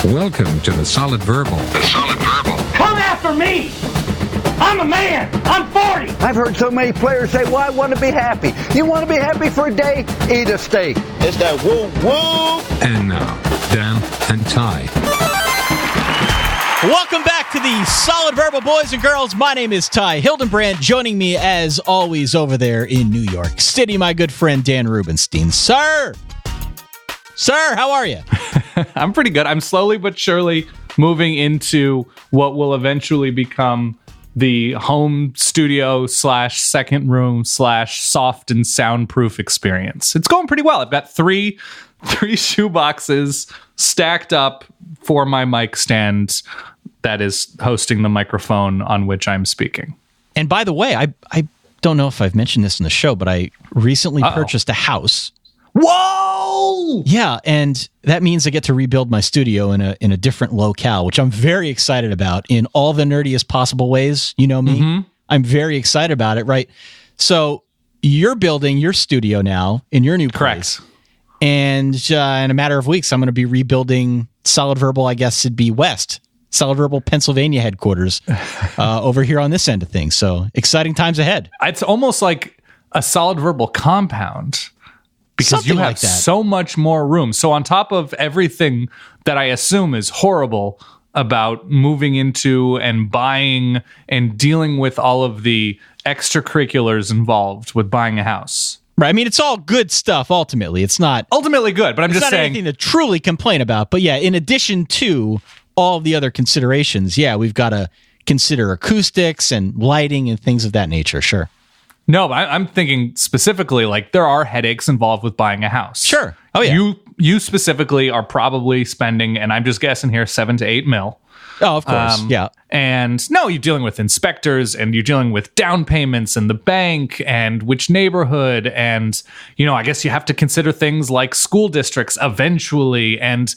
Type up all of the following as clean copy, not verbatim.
Welcome to the Solid Verbal. The Solid Verbal. Come after me! I'm a man! I'm 40! I've heard so many players say, well, I want to be happy. You want to be happy for a day? Eat a steak. It's that woo-woo! And now, Dan and Ty. Welcome back to the Solid Verbal, boys and girls. My name is Ty Hildenbrand. Joining me, as always, over there in New York City, my good friend Dan Rubenstein. Sir, how are you? I'm pretty good. I'm slowly but surely moving into what will eventually become the home studio / second room / soft and soundproof experience. It's going pretty well. I've got three shoe boxes stacked up for my mic stand that is hosting the microphone on which I'm speaking. And by the way, I don't know if I've mentioned this in the show, but I recently purchased a house. Whoa! Yeah, and that means I get to rebuild my studio in a different locale, which I'm very excited about in all the nerdiest possible ways. You know me. Mm-hmm. I'm very excited about it, right? So you're building your studio now in your new place. Correct. And in a matter of weeks, I'm going to be rebuilding Solid Verbal, I guess it'd be West. Solid Verbal, Pennsylvania headquarters over here on this end of things. So exciting times ahead. It's almost like a Solid Verbal compound. Because Something you have like that. so much more room. So on top of everything that I assume is horrible about moving into and buying and dealing with all of the extracurriculars involved with buying a house. Right. I mean, it's all good stuff, ultimately. It's not Ultimately good, but I'm just saying. Anything to truly complain about. But yeah, in addition to all the other considerations, yeah, we've got to consider acoustics and lighting and things of that nature. Sure. No, I'm thinking specifically, like, there are headaches involved with buying a house. Sure. Oh, yeah. You specifically are probably spending, and I'm just guessing here, $7 to $8 million. Oh, of course. Yeah. And no, you're dealing with inspectors and you're dealing with down payments and the bank and which neighborhood. And, I guess you have to consider things like school districts eventually and,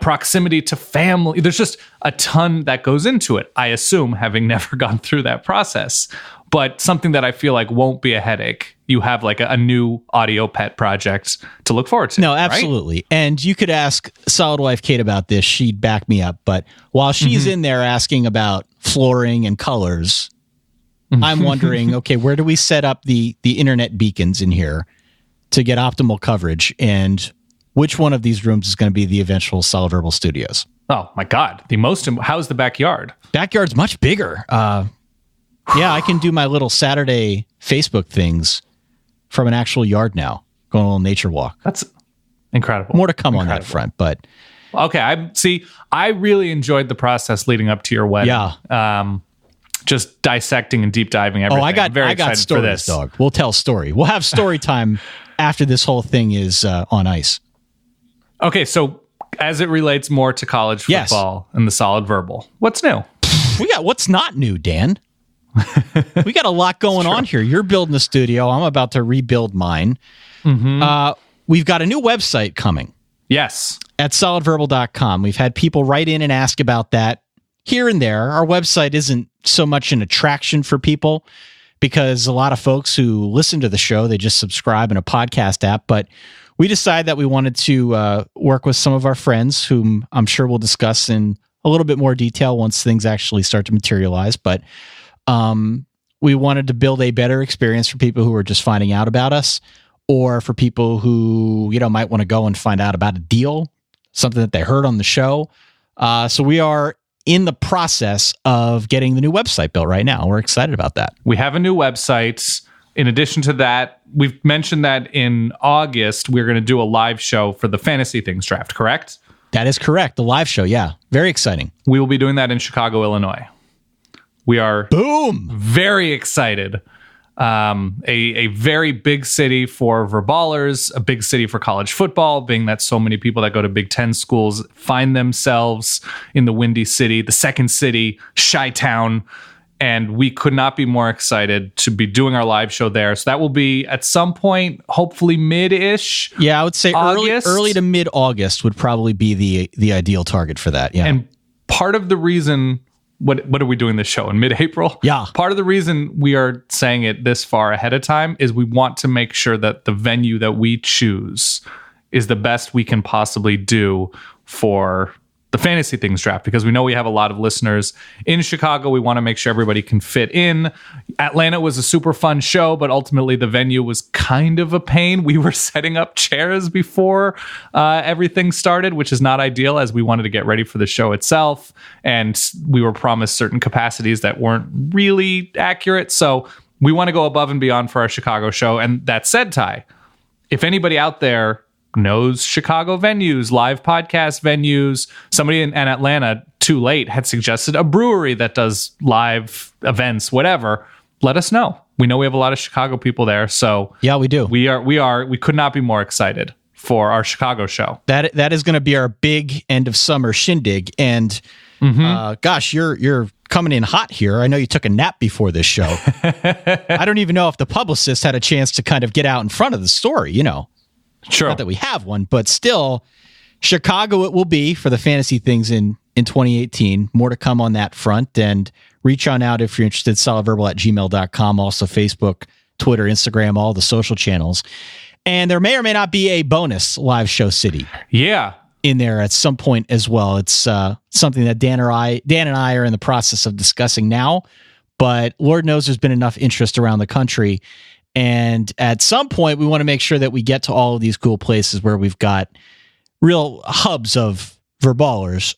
proximity to family. There's just a ton that goes into it, I assume, having never gone through that process. But something that I feel like won't be a headache. You have like a new audio pet project to look forward to. No, absolutely. Right? And you could ask Solid Wife Kate about this. She'd back me up. But while she's in there asking about flooring and colors, I'm wondering, okay, where do we set up the internet beacons in here to get optimal coverage? And which one of these rooms is going to be the eventual Solid Verbal Studios? Oh, my God. How's the backyard? Backyard's much bigger. Yeah, I can do my little Saturday Facebook things from an actual yard now, going on a little nature walk. That's incredible. More to come on that front, but... Okay, I really enjoyed the process leading up to your wedding. Yeah. Just dissecting and deep diving everything. I got stories, for this. Dog. We'll tell story. We'll have story time after this whole thing is on ice. Okay, so as it relates more to college football and the Solid Verbal, what's new? We got what's not new, Dan. We got a lot going on here. You're building a studio. I'm about to rebuild mine. Mm-hmm. We've got a new website coming. Yes. At solidverbal.com. We've had people write in and ask about that here and there. Our website isn't so much an attraction for people because a lot of folks who listen to the show, they just subscribe in a podcast app. But we decided that we wanted to work with some of our friends whom I'm sure we'll discuss in a little bit more detail once things actually start to materialize. But we wanted to build a better experience for people who are just finding out about us, or for people who, might want to go and find out about a deal, something that they heard on the show. So we are in the process of getting the new website built right now. We're excited about that. We have a new website. In addition to that, we've mentioned that in August, we're going to do a live show for the Fantasy Things draft, correct? That is correct. The live show. Yeah. Very exciting. We will be doing that in Chicago, Illinois. We are very excited. A very big city for Verballers, a big city for college football, being that so many people that go to Big Ten schools find themselves in the Windy City, the second city, Chi-Town. And we could not be more excited to be doing our live show there. So that will be at some point, hopefully mid-ish. Yeah, I would say early to mid-August would probably be the ideal target for that. Yeah. And part of the reason... What are we doing this show in mid-April? Yeah. Part of the reason we are saying it this far ahead of time is we want to make sure that the venue that we choose is the best we can possibly do for the the Fantasy Things Draft, because we know we have a lot of listeners in Chicago. We want to make sure everybody can fit in. Atlanta was a super fun show, but ultimately the venue was kind of a pain. We were setting up chairs before everything started, which is not ideal, as we wanted to get ready for the show itself. And we were promised certain capacities that weren't really accurate. So we want to go above and beyond for our Chicago show. And that said, Ty, if anybody out there knows Chicago venues, live podcast venues, somebody in Atlanta too late had suggested a brewery that does live events, whatever, let us know. We know we have a lot of Chicago people there. So yeah, we do. We could not be more excited for our Chicago show. That is going to be our big end of summer shindig. And gosh, you're coming in hot here. I know you took a nap before this show. I don't even know if the publicist had a chance to kind of get out in front of the story, you know. Sure. Not that we have one, but still, Chicago it will be for the Fantasy Things in 2018. More to come on that front. And reach on out if you're interested, solidverbal@gmail.com. Also Facebook, Twitter, Instagram, all the social channels. And there may or may not be a bonus live show city. Yeah. In there at some point as well. It's something that Dan and I are in the process of discussing now. But Lord knows there's been enough interest around the country. And at some point, we want to make sure that we get to all of these cool places where we've got real hubs of Verballers.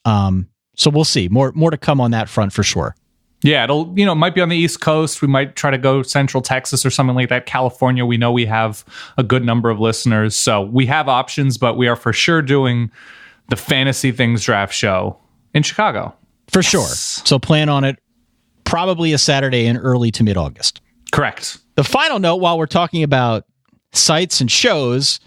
So we'll see. More to come on that front for sure. Yeah, it might be on the East Coast. We might try to go Central Texas or something like that. California, we know we have a good number of listeners. So we have options, but we are for sure doing the Fantasy Things Draft show in Chicago. For sure. So plan on it probably a Saturday in early to mid-August. Correct. The final note, while we're talking about sites and shows,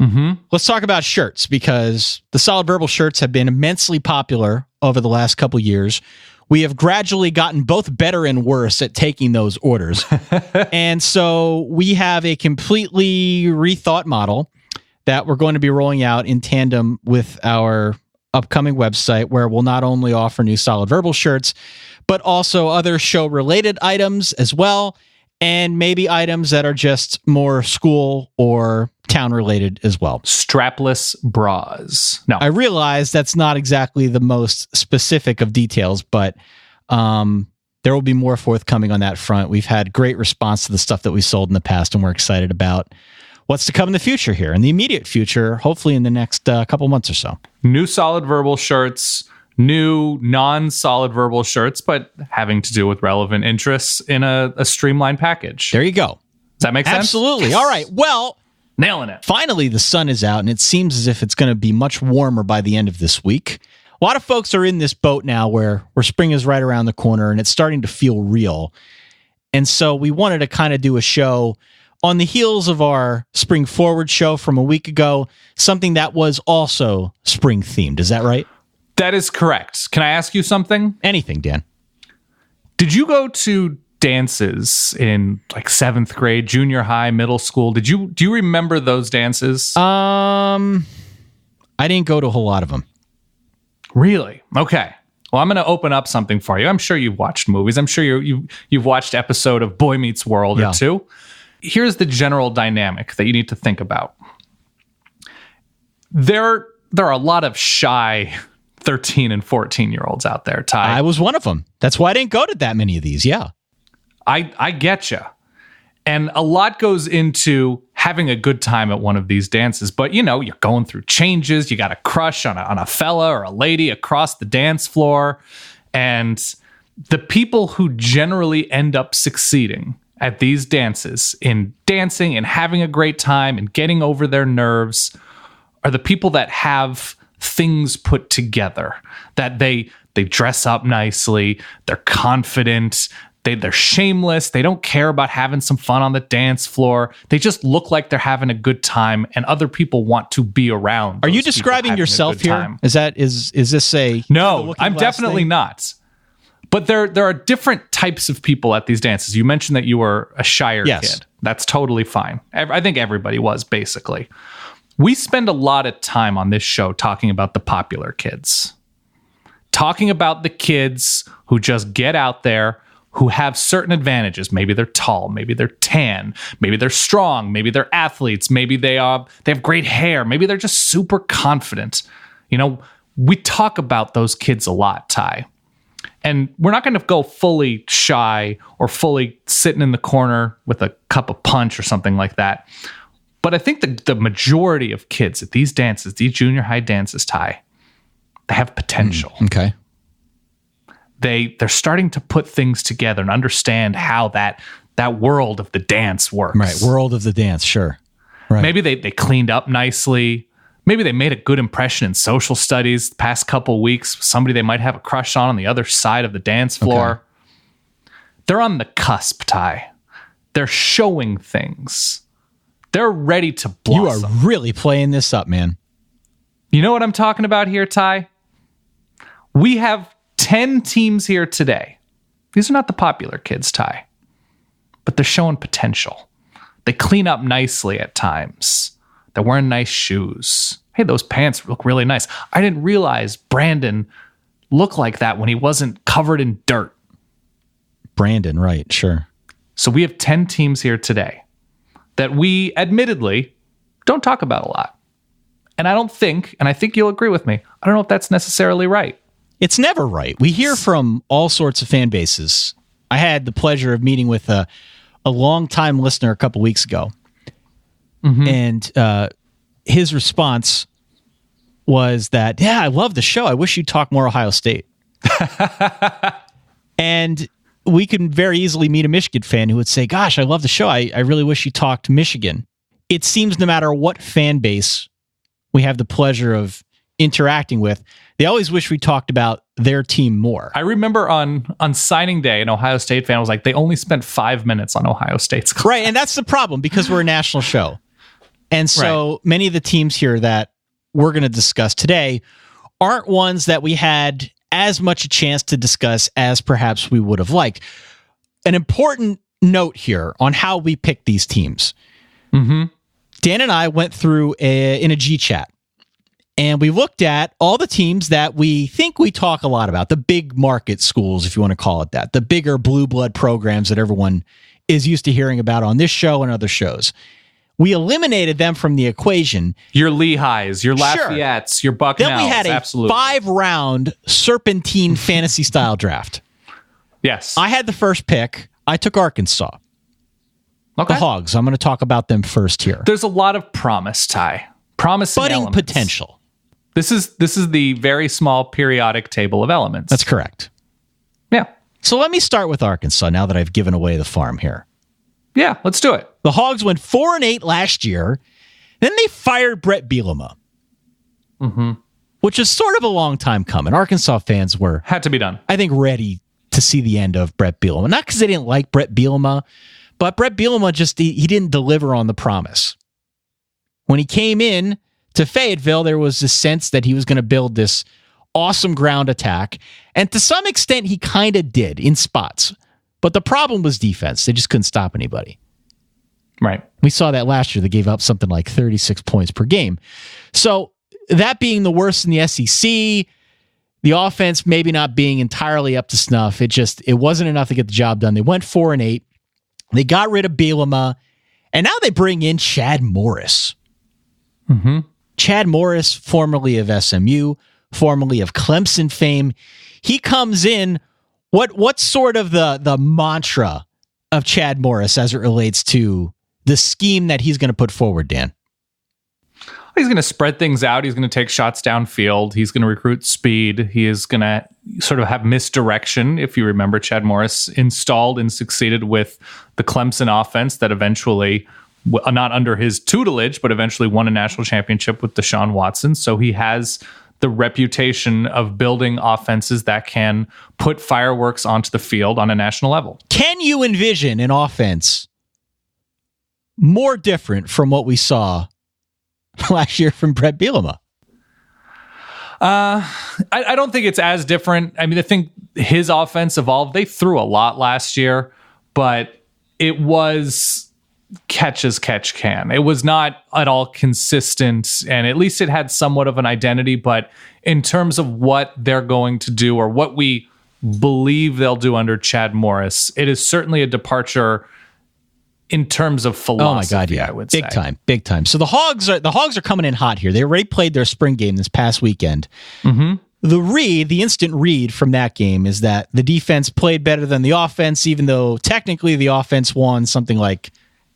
let's talk about shirts, because the Solid Verbal shirts have been immensely popular over the last couple years. We have gradually gotten both better and worse at taking those orders. And so we have a completely rethought model that we're going to be rolling out in tandem with our upcoming website, where we'll not only offer new Solid Verbal shirts, but also other show-related items as well, and maybe items that are just more school or town-related as well. Strapless bras. No. I realize that's not exactly the most specific of details, but there will be more forthcoming on that front. We've had great response to the stuff that we sold in the past, and we're excited about what's to come in the future here, in the immediate future, hopefully in the next couple months or so. New Solid Verbal shirts, new non-Solid Verbal shirts, but having to do with relevant interests in a streamlined package. There you go. Does that make sense? Absolutely. Yes. All right. Well, nailing it. Finally, the sun is out, and it seems as if it's going to be much warmer by the end of this week. A lot of folks are in this boat now where spring is right around the corner, and it's starting to feel real. And so we wanted to kind of do a show on the heels of our Spring Forward show from a week ago, something that was also spring themed. Is that right? That is correct. Can I ask you something? Anything, Dan. Did you go to dances in like 7th grade, junior high, middle school? Do you remember those dances? I didn't go to a whole lot of them. Really? Okay. Well, I'm going to open up something for you. I'm sure you've watched movies. I'm sure you've watched episode of Boy Meets World or two. Here's the general dynamic that you need to think about. There are a lot of shy 13 and 14-year-olds out there, Ty. I was one of them. That's why I didn't go to that many of these. Yeah. I get you. And a lot goes into having a good time at one of these dances. But, you're going through changes. You got a crush on a fella or a lady across the dance floor. And the people who generally end up succeeding at these dances, in dancing and having a great time and getting over their nerves, are the people that have things put together, that they dress up nicely, they're confident, they're shameless, they don't care about having some fun on the dance floor. They just look like they're having a good time, and other people want to be around. Are you describing yourself here? Time. Is this a No, I'm definitely not. But there are different types of people at these dances. You mentioned that you were a shyer kid. That's totally fine. I think everybody was, basically. We spend a lot of time on this show talking about the popular kids. Talking about the kids who just get out there, who have certain advantages. Maybe they're tall, maybe they're tan, maybe they're strong, maybe they're athletes, maybe they have great hair, maybe they're just super confident. we talk about those kids a lot, Ty. And we're not going to go fully shy or fully sitting in the corner with a cup of punch or something like that. But I think the majority of kids at these dances, these junior high dances, Ty, they have potential. Okay. They're starting to put things together and understand how that world of the dance works. Right. World of the dance. Sure. Right. Maybe they cleaned up nicely. Maybe they made a good impression in social studies the past couple weeks. Somebody they might have a crush on the other side of the dance floor. Okay. They're on the cusp, Ty. They're showing things. They're ready to blossom. You are really playing this up, man. You know what I'm talking about here, Ty? We have 10 teams here today. These are not the popular kids, Ty, but they're showing potential. They clean up nicely at times. They're wearing nice shoes. Hey, those pants look really nice. I didn't realize Brandon looked like that when he wasn't covered in dirt. Brandon, right, sure. So we have 10 teams here today that we admittedly don't talk about a lot. And I don't think, and I think you'll agree with me, I don't know if that's necessarily right. It's never right. We hear from all sorts of fan bases. I had the pleasure of meeting with a longtime listener a couple weeks ago. Mm-hmm. And his response was that, yeah, I love the show. I wish you'd talk more Ohio State. And we can very easily meet a Michigan fan who would say, gosh, I love the show. I really wish you talked Michigan. It seems no matter what fan base we have the pleasure of interacting with, they always wish we talked about their team more. I remember on signing day, an Ohio State fan was like, they only spent 5 minutes on Ohio State's class. Right, and that's the problem because we're a national show. And so many of the teams here that we're going to discuss today aren't ones that we had as much a chance to discuss as perhaps we would have liked. An important note here on how we pick these teams. Mm-hmm. Dan and I went through in a G chat, and we looked at all the teams that we think we talk a lot about, the big market schools, if you want to call it that, the bigger blue blood programs that everyone is used to hearing about on this show and other shows. We eliminated them from the equation. Your Lehighs, your Lafayette's, your Bucknells. Then we had a 5-round serpentine fantasy style draft. Yes. I had the first pick. I took Arkansas. Okay. The Hogs. I'm going to talk about them first here. There's a lot of promise, Ty. Promising budding elements. Potential. This is the very small periodic table of elements. That's correct. Yeah. So let me start with Arkansas now that I've given away the farm here. Yeah, let's do it. The Hogs went 4-8 last year. Then they fired Brett Bielema, which is sort of a long time coming. Arkansas fans had to be done. I think, ready to see the end of Brett Bielema. Not because they didn't like Brett Bielema, but Brett Bielema just he didn't deliver on the promise. When he came in to Fayetteville, there was this sense that he was going to build this awesome ground attack, and to some extent, he kind of did in spots. But the problem was defense. They just couldn't stop anybody. Right. We saw that last year. They gave up something like 36 points per game. So that being the worst in the SEC, the offense maybe not being entirely up to snuff, it wasn't enough to get the job done. They went 4-8. They got rid of Bielema, and now they bring in Chad Morris. Mm-hmm. Chad Morris, formerly of SMU, formerly of Clemson fame. He comes in. What's sort of the mantra of Chad Morris as it relates to the scheme that he's going to put forward, Dan? He's going to spread things out. He's going to take shots downfield. He's going to recruit speed. He is going to sort of have misdirection. If you remember, Chad Morris installed and succeeded with the Clemson offense that eventually, not under his tutelage, but eventually won a national championship with Deshaun Watson. So he has the reputation of building offenses that can put fireworks onto the field on a national level. Can you envision an offense more different from what we saw last year from Brett Bielema? I don't think it's as different. I mean, I think his offense evolved. They threw a lot last year, but it was catch as catch can. It was not at all consistent, and at least it had somewhat of an identity. But in terms of what they're going to do or what we believe they'll do under Chad Morris, it is certainly a departure in terms of philosophy. Oh my God, yeah, I would big time. So the Hogs are coming in hot here. They already played their spring game this past weekend. Mm-hmm. The instant read from that game is that the defense played better than the offense, even though technically the offense won something like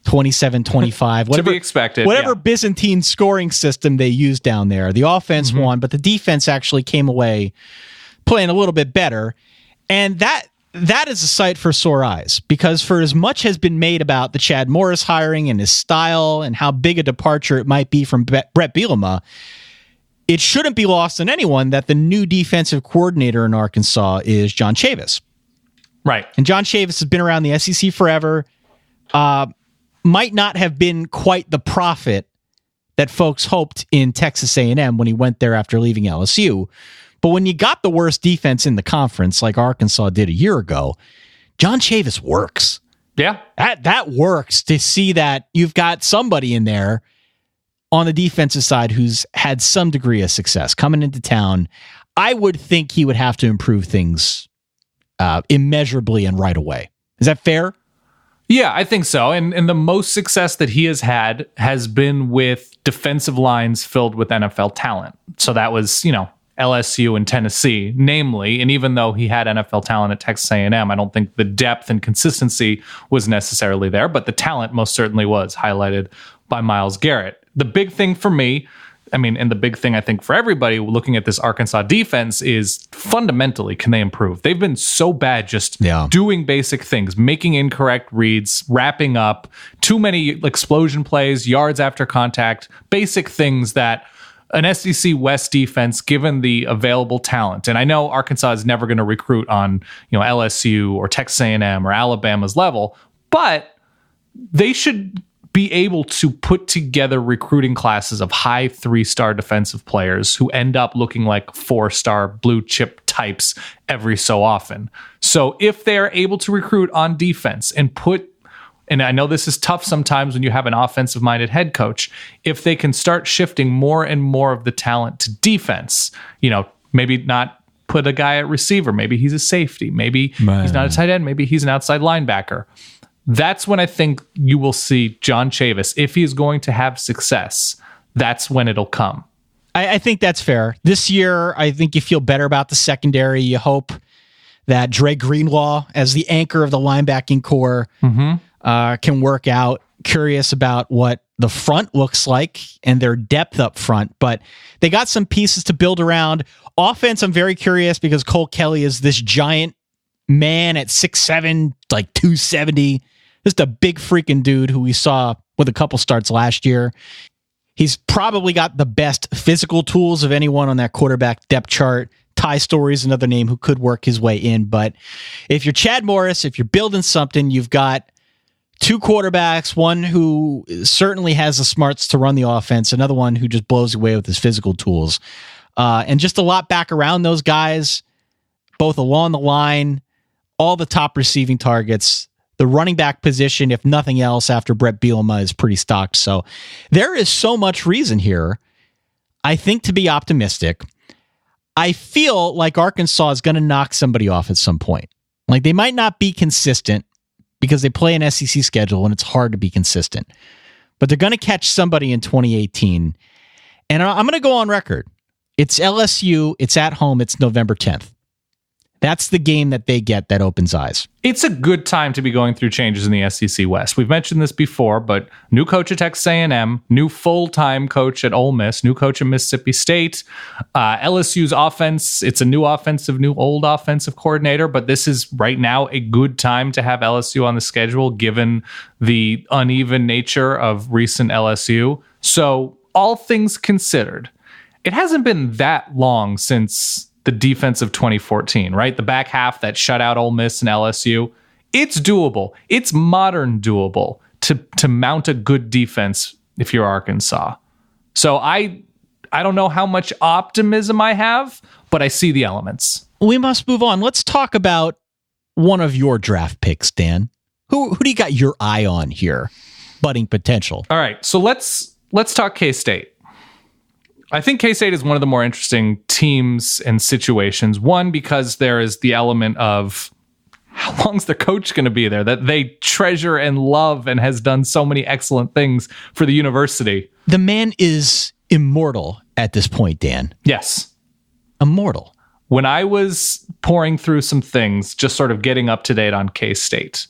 27-25. To be expected. Whatever Byzantine scoring system they used down there, the offense won, but the defense actually came away playing a little bit better. And that is a sight for sore eyes, because for as much has been made about the Chad Morris hiring and his style and how big a departure it might be from Brett Bielema, it shouldn't be lost on anyone that the new defensive coordinator in Arkansas is John Chavis. Right. And John Chavis has been around the SEC forever. Might not have been quite the prophet that folks hoped in Texas A&M when he went there after leaving LSU. But when you got the worst defense in the conference, like Arkansas did a year ago, John Chavis works. Yeah. That works, to see that you've got somebody in there on the defensive side who's had some degree of success coming into town. I would think he would have to improve things immeasurably and right away. Is that fair? Yeah, I think so. And the most success that he has had has been with defensive lines filled with NFL talent. So that was, LSU and Tennessee, namely. And even though he had NFL talent at Texas A&M, I don't think the depth and consistency was necessarily there, but the talent most certainly was, highlighted by Myles Garrett. The big thing for me, and the big thing I think for everybody looking at this Arkansas defense is fundamentally, can they improve? They've been so bad just doing basic things, making incorrect reads, wrapping up, too many explosion plays, yards after contact, basic things that an SEC West defense, given the available talent, and I know Arkansas is never going to recruit on LSU or Texas A&M or Alabama's level, but they should be able to put together recruiting classes of high 3-star defensive players who end up looking like 4-star blue chip types every so often. So if they're able to recruit on defense and I know this is tough sometimes when you have an offensive minded head coach, if they can start shifting more and more of the talent to defense, maybe not put a guy at receiver, maybe he's a safety, maybe he's not a tight end, maybe he's an outside linebacker. That's when I think you will see John Chavis, if he's going to have success, that's when it'll come. I think that's fair. This year, I think you feel better about the secondary. You hope that Dre Greenlaw, as the anchor of the linebacking core, can work out. Curious about what the front looks like and their depth up front, but they got some pieces to build around. Offense, I'm very curious because Cole Kelly is this giant man at 6'7", like 270. Just a big freaking dude who we saw with a couple starts last year. He's probably got the best physical tools of anyone on that quarterback depth chart. Ty Story's another name who could work his way in. But if you're Chad Morris, if you're building something, you've got two quarterbacks, one who certainly has the smarts to run the offense, another one who just blows away with his physical tools. And just a lot back around those guys, both along the line, all the top receiving targets. The running back position, if nothing else, after Brett Bielema is pretty stocked. So there is so much reason here, I think, to be optimistic. I feel like Arkansas is going to knock somebody off at some point. Like, they might not be consistent because they play an SEC schedule and it's hard to be consistent. But they're going to catch somebody in 2018. And I'm going to go on record. It's LSU. It's at home. It's November 10th. That's the game that they get that opens eyes. It's a good time to be going through changes in the SEC West. We've mentioned this before, but new coach at Texas A&M, new full-time coach at Ole Miss, new coach at Mississippi State, LSU's offense. It's a new old offensive coordinator, but this is right now a good time to have LSU on the schedule given the uneven nature of recent LSU. So all things considered, it hasn't been that long since the defense of 2014, right? The back half that shut out Ole Miss and LSU. It's doable. It's modern doable to mount a good defense if you're Arkansas. So I don't know how much optimism I have, but I see the elements. We must move on. Let's talk about one of your draft picks, Dan. Who do you got your eye on here? Budding potential. All right, so let's talk K-State. I think K-State is one of the more interesting teams and situations. One, because there is the element of how long's their coach going to be there that they treasure and love and has done so many excellent things for the university? The man is immortal at this point, Dan. Yes. Immortal. When I was pouring through some things, just sort of getting up to date on K-State,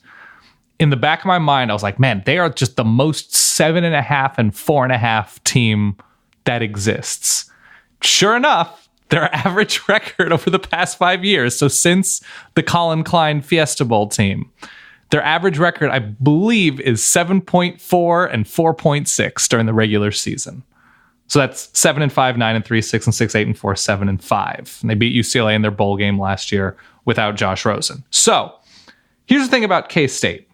in the back of my mind, I was like, man, they are just the most 7.5 and 4.5 team that exists. Sure enough, their average record over the past 5 years, so since the Colin Klein Fiesta Bowl team, their average record, I believe, is 7.4 and 4.6 during the regular season. So that's 7-5, 9-3, 6-6, 8-4, 7-5. And they beat UCLA in their bowl game last year without Josh Rosen. So here's the thing about K-State.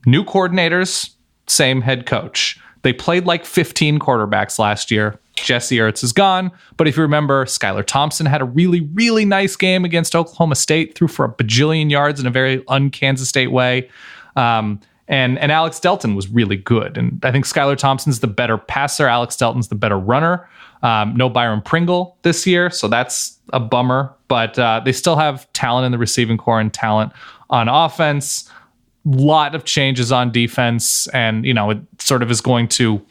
New coordinators, same head coach. They played like 15 quarterbacks last year. Jesse Ertz is gone. But if you remember, Skylar Thompson had a really, really nice game against Oklahoma State, threw for a bajillion yards in a very un-Kansas State way. And Alex Delton was really good. And I think Skylar Thompson's the better passer. Alex Delton's the better runner. No Byron Pringle this year, so that's a bummer. But they still have talent in the receiving core and talent on offense. Lot of changes on defense. And, you know, it sort of is going to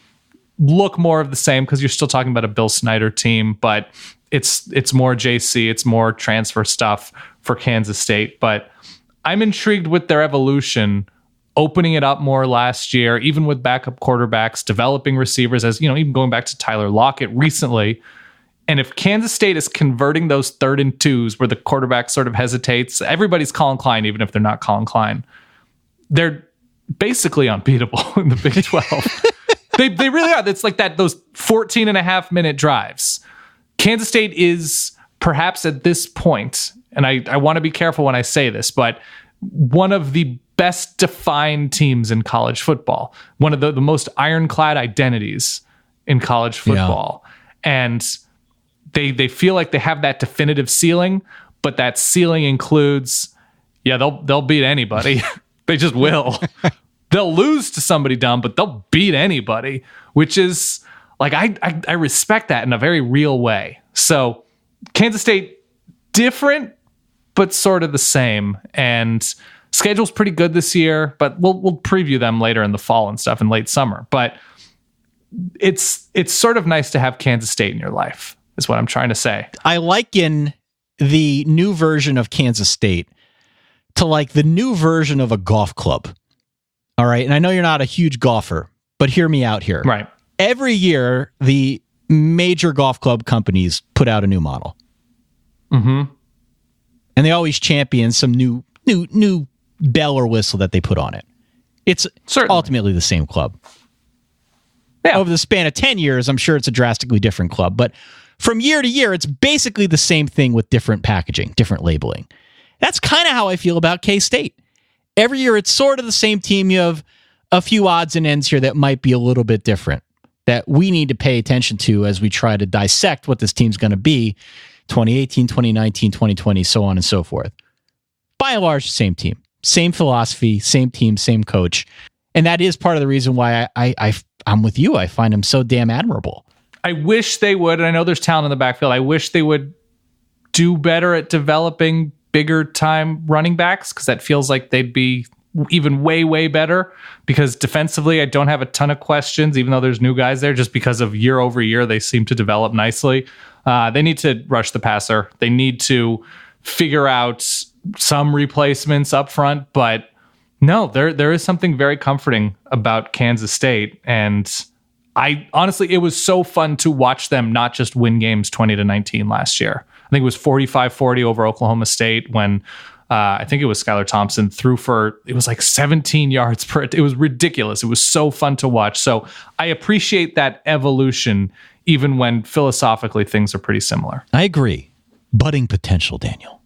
look more of the same because you're still talking about a Bill Snyder team. But it's more JC. It's more transfer stuff for Kansas State. But I'm intrigued with their evolution, opening it up more last year, even with backup quarterbacks, developing receivers, as you know, even going back to Tyler Lockett recently. And if Kansas State is converting those 3rd and 2s where the quarterback sort of hesitates, everybody's Colin Klein, even if they're not Colin Klein. They're basically unbeatable in the Big 12. They really are. It's like that, those 14.5-minute drives. Kansas State is perhaps at this point, and I want to be careful when I say this, but one of the best defined teams in college football, one of the most ironclad identities in college football. Yeah. And they feel like they have that definitive ceiling, but that ceiling includes, they'll beat anybody. They just will. They'll lose to somebody dumb, but they'll beat anybody, which is like, I respect that in a very real way. So Kansas State, different, but sort of the same. And schedule's pretty good this year, but we'll preview them later in the fall and stuff in late summer. But it's sort of nice to have Kansas State in your life, is what I'm trying to say. I liken the new version of Kansas State to like the new version of a golf club. All right. And I know you're not a huge golfer, but hear me out here. Right. Every year, the major golf club companies put out a new model. Mm-hmm. And they always champion some new bell or whistle that they put on it. It's Certainly. Ultimately the same club. Yeah. Over the span of 10 years, I'm sure it's a drastically different club. But from year to year, it's basically the same thing with different packaging, different labeling. That's kind of how I feel about K-State. Every year, it's sort of the same team. You have a few odds and ends here that might be a little bit different, that we need to pay attention to as we try to dissect what this team's going to be 2018, 2019, 2020, so on and so forth. By and large, same team, same philosophy, same team, same coach. And that is part of the reason why I'm with you. I find him so damn admirable. I wish they would, and I know there's talent in the backfield, I wish they would do better at developing bigger time running backs, because that feels like they'd be even way, way better. Because defensively, I don't have a ton of questions, even though there's new guys there, just because of year over year, they seem to develop nicely. They need to rush the passer. They need to figure out some replacements up front, but no, there is something very comforting about Kansas State. And I honestly, it was so fun to watch them not just win games 20-19 last year. I think it was 45-40 over Oklahoma State when I think it was Skylar Thompson threw for, it was like 17 yards per. It was ridiculous. It was so fun to watch. So I appreciate that evolution, even when philosophically things are pretty similar. I agree. Budding potential, Daniel.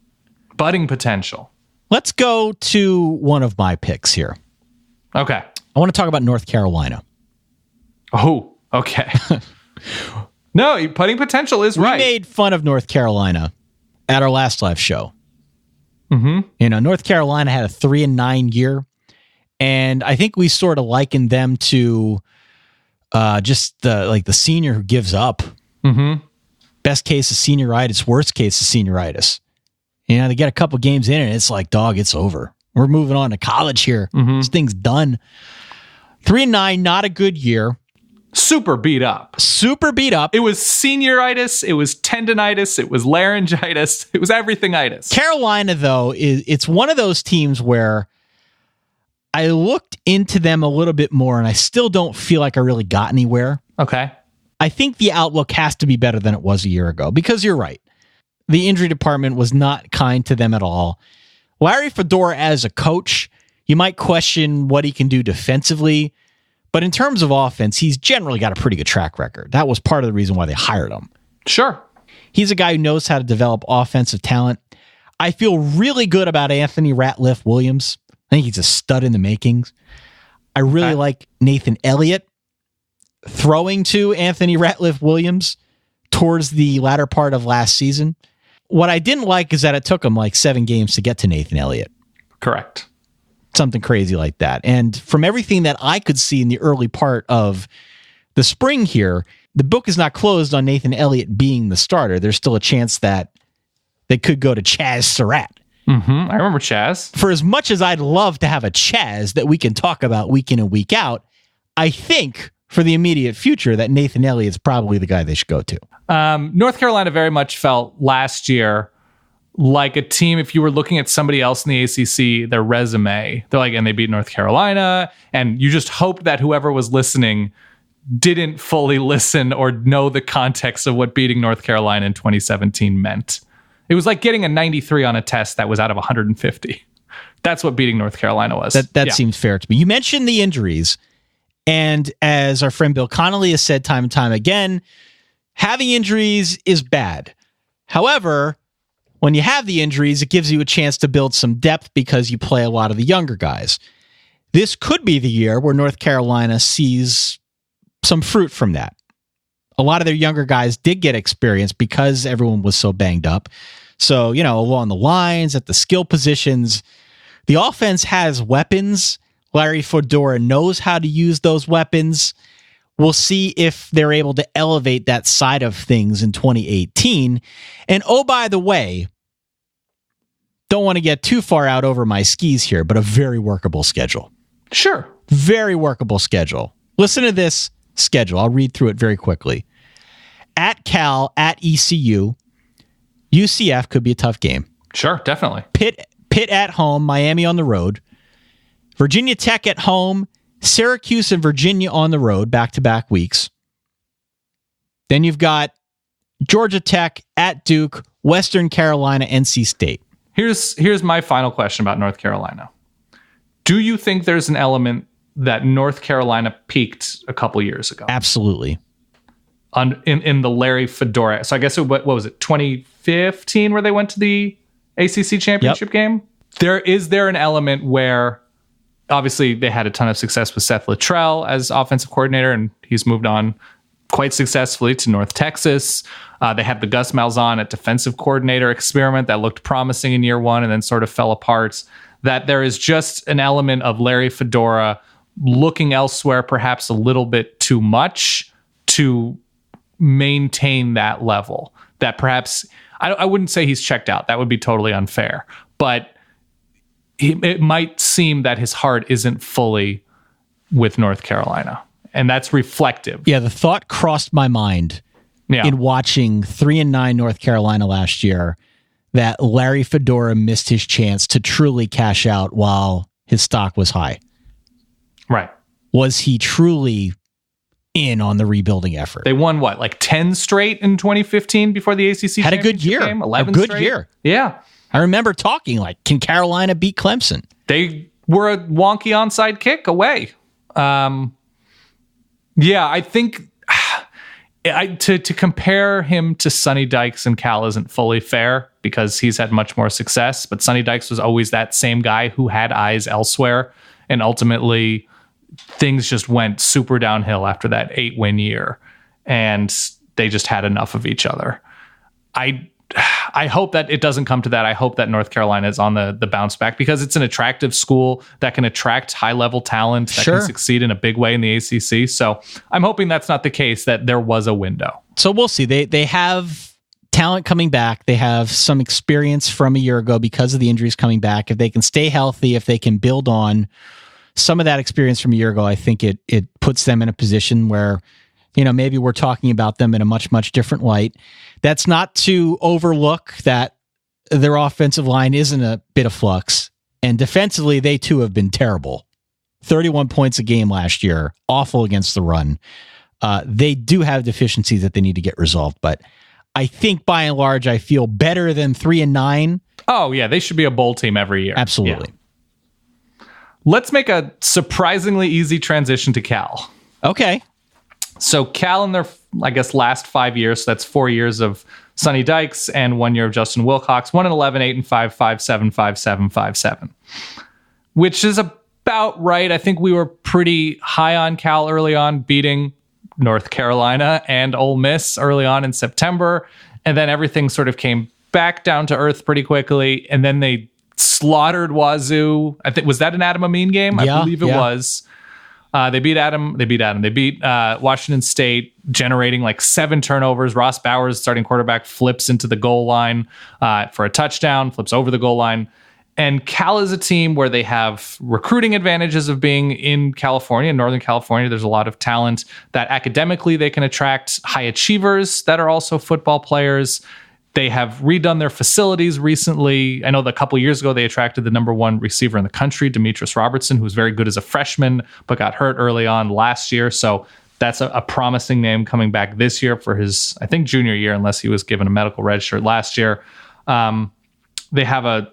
Budding potential. Let's go to one of my picks here. Okay. I want to talk about North Carolina. Oh, okay. No, putting potential is right. We made fun of North Carolina at our last live show. Mm-hmm. You know, North Carolina had a 3-9 year, and I think we sort of likened them to just the senior who gives up. Mm-hmm. Best case is senioritis, worst case is senioritis. You know, they get a couple games in and it's like, dog, it's over. We're moving on to college here. This thing's done. 3-9, not a good year. Super beat up. Super beat up. It was senioritis. It was tendonitis. It was laryngitis. It was everythingitis. Carolina, though, it's one of those teams where I looked into them a little bit more, and I still don't feel like I really got anywhere. Okay. I think the outlook has to be better than it was a year ago, because you're right. The injury department was not kind to them at all. Larry Fedora as a coach, you might question what he can do defensively, but in terms of offense, he's generally got a pretty good track record. That was part of the reason why they hired him. Sure. He's a guy who knows how to develop offensive talent. I feel really good about Anthony Ratliff Williams. I think he's a stud in the makings. I really like Nathan Elliott throwing to Anthony Ratliff Williams towards the latter part of last season. What I didn't like is that it took him like 7 games to get to Nathan Elliott. Correct. Something crazy like that. And from everything that I could see in the early part of the spring here, the book is not closed on Nathan Elliott being the starter. There's still a chance that they could go to Chaz Surratt. I remember Chaz. For as much as I'd love to have a Chaz that we can talk about week in and week out, I think for the immediate future that Nathan Elliott's probably the guy they should go to. North Carolina very much felt last year like a team, if you were looking at somebody else in the ACC, their resume, they're like, and they beat North Carolina, and you just hoped that whoever was listening didn't fully listen or know the context of what beating North Carolina in 2017 meant. It was like getting a 93 on a test that was out of 150. That's what beating North Carolina was. That seems fair to me. You mentioned the injuries, and as our friend Bill Connolly has said time and time again, having injuries is bad. However, when you have the injuries, it gives you a chance to build some depth because you play a lot of the younger guys. This could be the year where North Carolina sees some fruit from that. A lot of their younger guys did get experience because everyone was so banged up. So, along the lines, at the skill positions, the offense has weapons. Larry Fedora knows how to use those weapons. We'll see if they're able to elevate that side of things in 2018. And oh, by the way, don't want to get too far out over my skis here, but a very workable schedule. Sure. Very workable schedule. Listen to this schedule. I'll read through it very quickly. At Cal, at ECU, UCF could be a tough game. Sure, definitely. Pitt at home, Miami on the road. Virginia Tech at home, Syracuse and Virginia on the road, back-to-back weeks. Then you've got Georgia Tech at Duke, Western Carolina, NC State. Here's my final question about North Carolina. Do you think there's an element that North Carolina peaked a couple years ago? Absolutely. In the Larry Fedora. So I guess what was it, 2015 where they went to the ACC championship game? Is there an element where obviously they had a ton of success with Seth Littrell as offensive coordinator, and he's moved on quite successfully to North Texas. They had the Gus Malzahn at defensive coordinator experiment that looked promising in year one and then sort of fell apart. That there is just an element of Larry Fedora looking elsewhere, perhaps a little bit too much to maintain that level. That perhaps, I wouldn't say he's checked out. That would be totally unfair. But it might seem that his heart isn't fully with North Carolina. And that's reflective. Yeah, the thought crossed my mind in watching 3-9 North Carolina last year that Larry Fedora missed his chance to truly cash out while his stock was high. Right. Was he truly in on the rebuilding effort? They won what, like 10 straight in 2015 before the ACC had a good year. Game? 11 a good straight? year. Yeah. I remember talking like, can Carolina beat Clemson? They were a wonky onside kick away. I think to compare him to Sonny Dykes and Cal isn't fully fair because he's had much more success. But Sonny Dykes was always that same guy who had eyes elsewhere, and ultimately things just went super downhill after that 8-win year, and they just had enough of each other. I hope that it doesn't come to that. I hope that North Carolina is on the bounce back because it's an attractive school that can attract high-level talent that can succeed in a big way in the ACC. So I'm hoping that's not the case, that there was a window. So we'll see. They have talent coming back. They have some experience from a year ago because of the injuries coming back. If they can stay healthy, if they can build on some of that experience from a year ago, I think it puts them in a position where, maybe we're talking about them in a much, much different light. That's not to overlook that their offensive line is in a bit of flux. And defensively, they too have been terrible. 31 points a game last year, awful against the run. They do have deficiencies that they need to get resolved, but I think by and large, I feel better than 3-9. Oh yeah, they should be a bowl team every year. Absolutely. Yeah. Let's make a surprisingly easy transition to Cal. Okay. So Cal in their, I guess, last 5 years, so that's 4 years of Sonny Dykes and 1 year of Justin Wilcox, 1-11, 8-5, 5-7, 5-7, 5-7, which is about right. I think we were pretty high on Cal early on, beating North Carolina and Ole Miss early on in September. And then everything sort of came back down to earth pretty quickly. And then they slaughtered Wazoo. I think, was that an Adam Amin game? Yeah, I believe it was. They beat Washington State, generating like 7 turnovers. Ross Bowers, starting quarterback, flips into the goal line for a touchdown, flips over the goal line. And Cal is a team where they have recruiting advantages of being in California, Northern California. There's a lot of talent that academically they can attract high achievers that are also football players. They have redone their facilities recently. I know that a couple of years ago, they attracted the number 1 receiver in the country, Demetrius Robertson, who was very good as a freshman, but got hurt early on last year. So that's a promising name coming back this year for his, I think, junior year, unless he was given a medical red shirt last year. They have a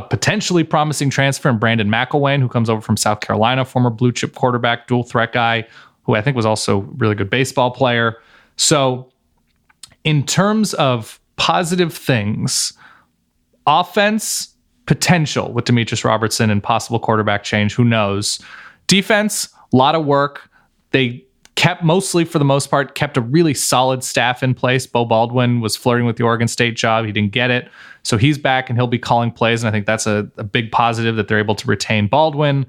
potentially promising transfer in Brandon McElwain, who comes over from South Carolina, former blue chip quarterback, dual threat guy, who I think was also a really good baseball player. So in terms of positive things, offense, potential with Demetrius Robertson and possible quarterback change, who knows? Defense, a lot of work. They kept mostly, for the most part, kept a really solid staff in place. Bo Baldwin was flirting with the Oregon State job. He didn't get it. So he's back and he'll be calling plays. And I think that's a big positive that they're able to retain Baldwin.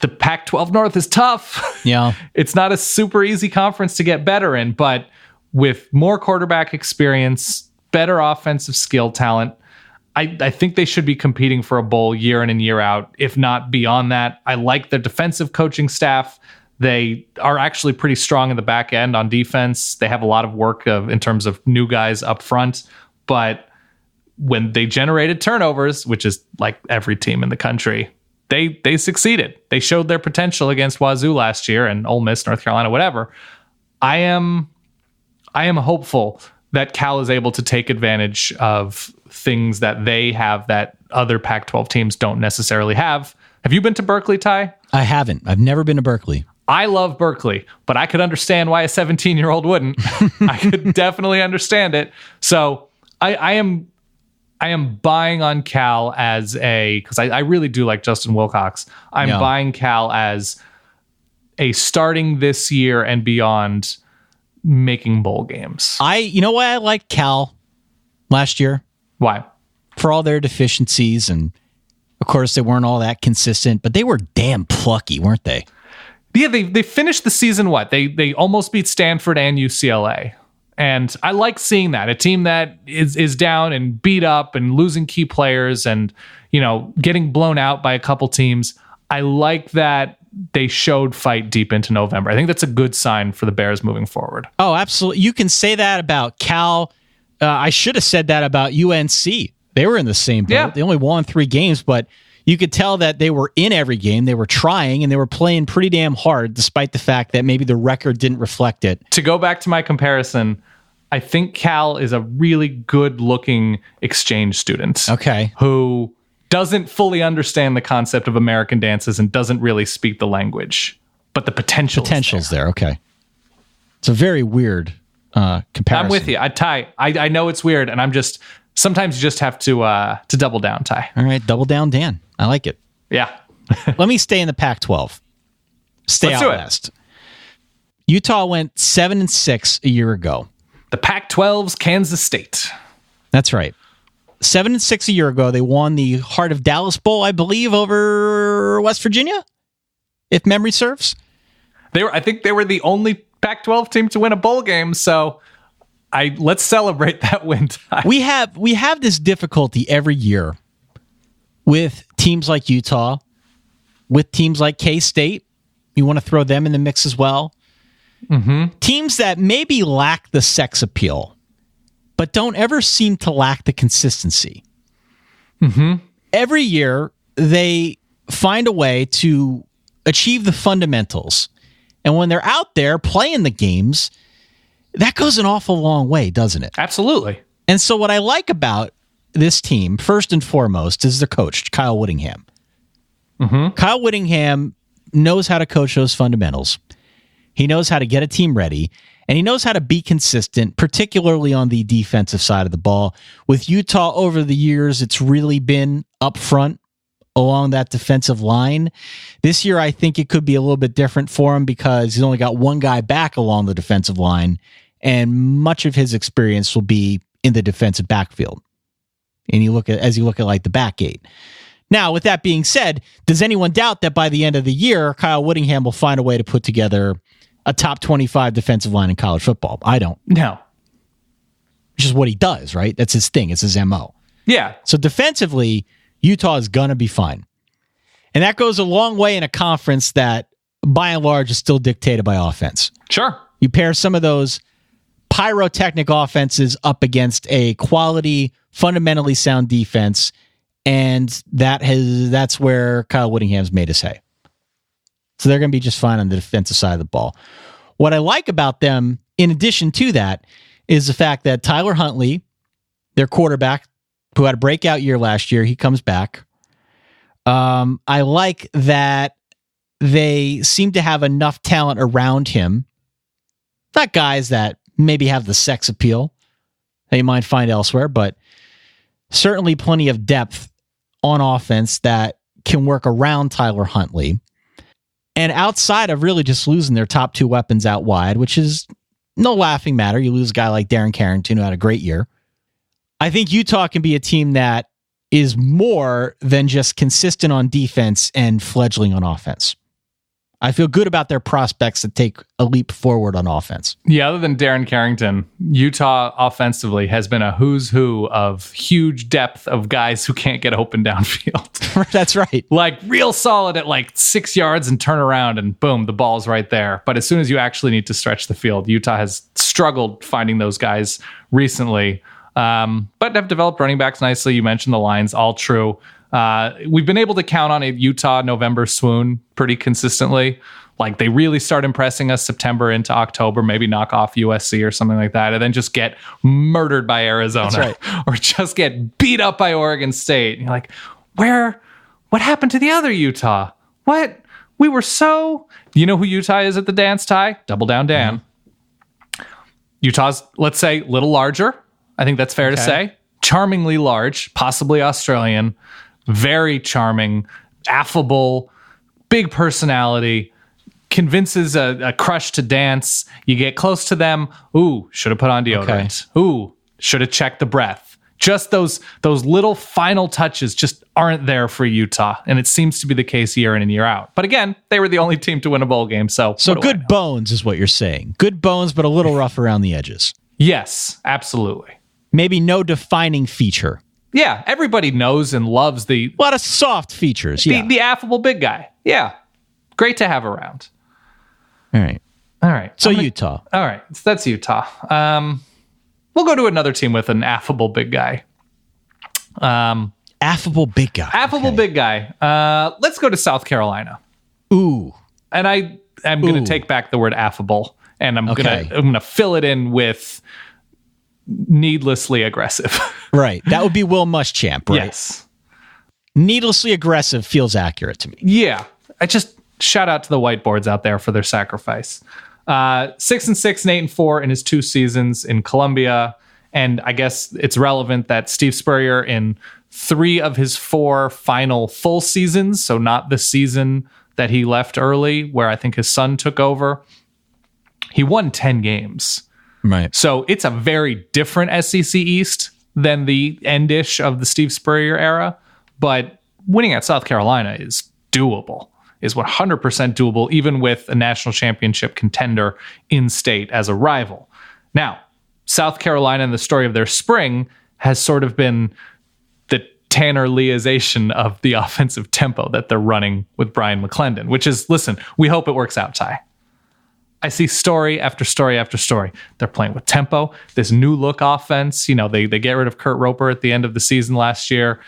The Pac-12 North is tough. Yeah. It's not a super easy conference to get better in, but with more quarterback experience, better offensive skill talent, I think they should be competing for a bowl year in and year out, if not beyond that. I like their defensive coaching staff. They are actually pretty strong in the back end on defense. They have a lot of work in terms of new guys up front. But when they generated turnovers, which is like every team in the country, they succeeded. They showed their potential against Wazoo last year and Ole Miss, North Carolina, whatever. I am hopeful that Cal is able to take advantage of things that they have that other Pac-12 teams don't necessarily have. Have you been to Berkeley, Ty? I haven't. I've never been to Berkeley. I love Berkeley, but I could understand why a 17-year-old wouldn't. I could definitely understand it. So I am buying on Cal as because I really do like Justin Wilcox. I'm buying Cal as a starting this year and beyond making bowl games. You know why I liked Cal last year? Why? For all their deficiencies, and of course they weren't all that consistent, but they were damn plucky, weren't they? Yeah, they finished the season what? They almost beat Stanford and UCLA. And I like seeing that. A team that is down and beat up and losing key players and, getting blown out by a couple teams. I like that they showed fight deep into November. I think that's a good sign for the Bears moving forward. Oh, absolutely. You can say that about Cal. I should have said that about UNC. They were in the same boat. Yeah. They only won 3 games, but you could tell that they were in every game. They were trying, and they were playing pretty damn hard, despite the fact that maybe the record didn't reflect it. To go back to my comparison, I think Cal is a really good-looking exchange student. Okay. Who doesn't fully understand the concept of American dances and doesn't really speak the language. But the potential's there. Okay. It's a very weird comparison. I'm with you. I know it's weird, and I'm just... Sometimes you just have to double down, Ty. All right, double down, Dan. I like it. Yeah. Let me stay in the Pac-12. Let's out west. Utah went 7-6 a year ago. The Pac-12's Kansas State. That's right. 7-6 a year ago. They won the Heart of Dallas Bowl, I believe, over West Virginia, if memory serves. I think they were the only Pac-12 team to win a bowl game. So let's celebrate that win, Ty. We have this difficulty every year with teams like Utah, with teams like K-State. You want to throw them in the mix as well. Mm-hmm. Teams that maybe lack the sex appeal, but don't ever seem to lack the consistency. Mm-hmm. Every year, they find a way to achieve the fundamentals. And when they're out there playing the games, that goes an awful long way, doesn't it? Absolutely. And so what I like about this team, first and foremost, is the coach, Kyle Whittingham. Mm-hmm. Kyle Whittingham knows how to coach those fundamentals. He knows how to get a team ready, and he knows how to be consistent, particularly on the defensive side of the ball. With Utah over the years, it's really been up front along that defensive line. This year, I think it could be a little bit different for him because he's only got one guy back along the defensive line, and much of his experience will be in the defensive backfield. And you look at like the back eight. Now, with that being said, does anyone doubt that by the end of the year, Kyle Whittingham will find a way to put together a top 25 defensive line in college football? I don't. No. Which is what he does, right? That's his thing. It's his MO. Yeah. So defensively, Utah is going to be fine. And that goes a long way in a conference that, by and large, is still dictated by offense. Sure. You pair some of those pyrotechnic offenses up against a quality, fundamentally sound defense, and that's where Kyle Whittingham's made his hay. So they're going to be just fine on the defensive side of the ball. What I like about them, in addition to that, is the fact that Tyler Huntley, their quarterback, who had a breakout year last year, he comes back. I like that they seem to have enough talent around him. Not guys that maybe have the sex appeal that you might find elsewhere, but certainly plenty of depth on offense that can work around Tyler Huntley. And outside of really just losing their top two weapons out wide, which is no laughing matter, you lose a guy like Darren Carrington, who had a great year. I think Utah can be a team that is more than just consistent on defense and fledgling on offense. I feel good about their prospects to take a leap forward on offense. Yeah, other than Darren Carrington, Utah offensively has been a who's who of huge depth of guys who can't get open downfield. That's right. Like real solid at like 6 yards and turn around and boom, the ball's right there. But as soon as you actually need to stretch the field, Utah has struggled finding those guys recently. But have developed running backs nicely. You mentioned the lines, all true. We've been able to count on a Utah November swoon pretty consistently. Like they really start impressing us September into October, maybe knock off USC or something like that, and then just get murdered by Arizona. That's right. Or just get beat up by Oregon State. And you're like, what happened to the other Utah? What? We were so... You know who Utah is at the dance, Ty? Double down, Dan. Mm-hmm. Utah's, let's say, a little larger. I think that's fair to say. Charmingly large, possibly Australian, very charming, affable, big personality, convinces a crush to dance. You get close to them. Ooh, should have put on deodorant. Okay. Ooh, should have checked the breath. Just those little final touches just aren't there for Utah. And it seems to be the case year in and year out. But again, they were the only team to win a bowl game. So good bones is what you're saying. Good bones, but a little rough around the edges. Yes, absolutely. Maybe no defining feature. Yeah, everybody knows and loves a lot of soft features. Yeah, the affable big guy. Yeah, great to have around. All right. So Utah. All right, so that's Utah. We'll go to another team with an affable big guy. Affable big guy. Affable big guy. Let's go to South Carolina. Ooh. And I'm going to take back the word affable, and I'm going to fill it in with needlessly aggressive. Right. That would be Will Muschamp, right? Yes. Needlessly aggressive feels accurate to me. Yeah. I just shout out to the whiteboards out there for their sacrifice. 6-6 and 8-4 in his 2 seasons in Columbia. And I guess it's relevant that Steve Spurrier in 3 of his 4 final full seasons, so not the season that he left early, where I think his son took over, he won 10 games. Right. So it's a very different SEC East than the end-ish of the Steve Spurrier era, but winning at South Carolina is doable, is 100% doable, even with a national championship contender in state as a rival. Now, South Carolina and the story of their spring has sort of been the Tanner Leeization of the offensive tempo that they're running with Brian McClendon, which is, listen, we hope it works out, Ty. I see story after story after story. They're playing with tempo. This new look offense, they get rid of Kurt Roper at the end of the season last year.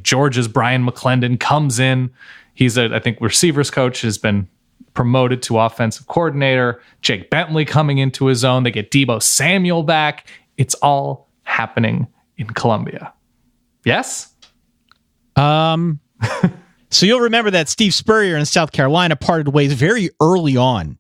Georgia's Brian McClendon comes in. He's I think receivers coach, has been promoted to offensive coordinator. Jake Bentley coming into his own. They get Deebo Samuel back. It's all happening in Columbia. Yes? So you'll remember that Steve Spurrier in South Carolina parted ways very early on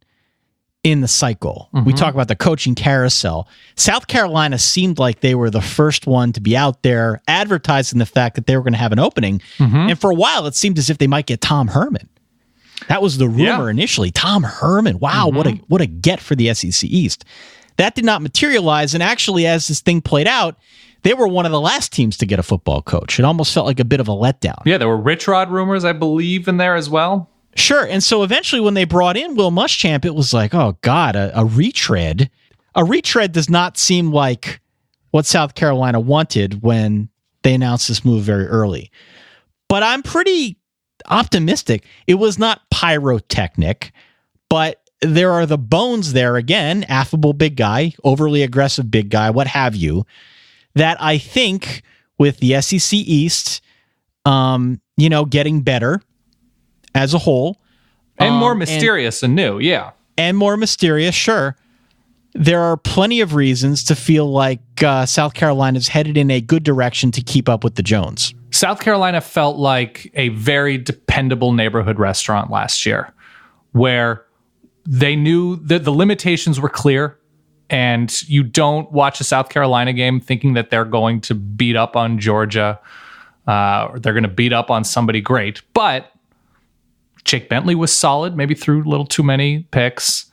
in the cycle. We talk about the coaching carousel. South Carolina seemed like they were the first one to be out there advertising the fact that they were going to have an opening. And for a while, it seemed as if they might get Tom Herman. That was the rumor initially. Tom Herman. Wow, what a get for the SEC East. That did not materialize. And actually, as this thing played out, they were one of the last teams to get a football coach. It almost felt like a bit of a letdown. Yeah, there were Rich Rod rumors, I believe, in there as well. Sure. And so eventually when they brought in Will Muschamp, it was like, oh, God, a retread. A retread does not seem like what South Carolina wanted when they announced this move very early. But I'm pretty optimistic. It was not pyrotechnic, but there are the bones there again, affable big guy, overly aggressive big guy, what have you, that I think with the SEC East, getting better as a whole. And more mysterious and new, yeah. And more mysterious, sure. There are plenty of reasons to feel like South Carolina's headed in a good direction to keep up with the Jones. South Carolina felt like a very dependable neighborhood restaurant last year, where they knew that the limitations were clear, and you don't watch a South Carolina game thinking that they're going to beat up on Georgia, or they're going to beat up on somebody great. But Jake Bentley was solid, maybe threw a little too many picks.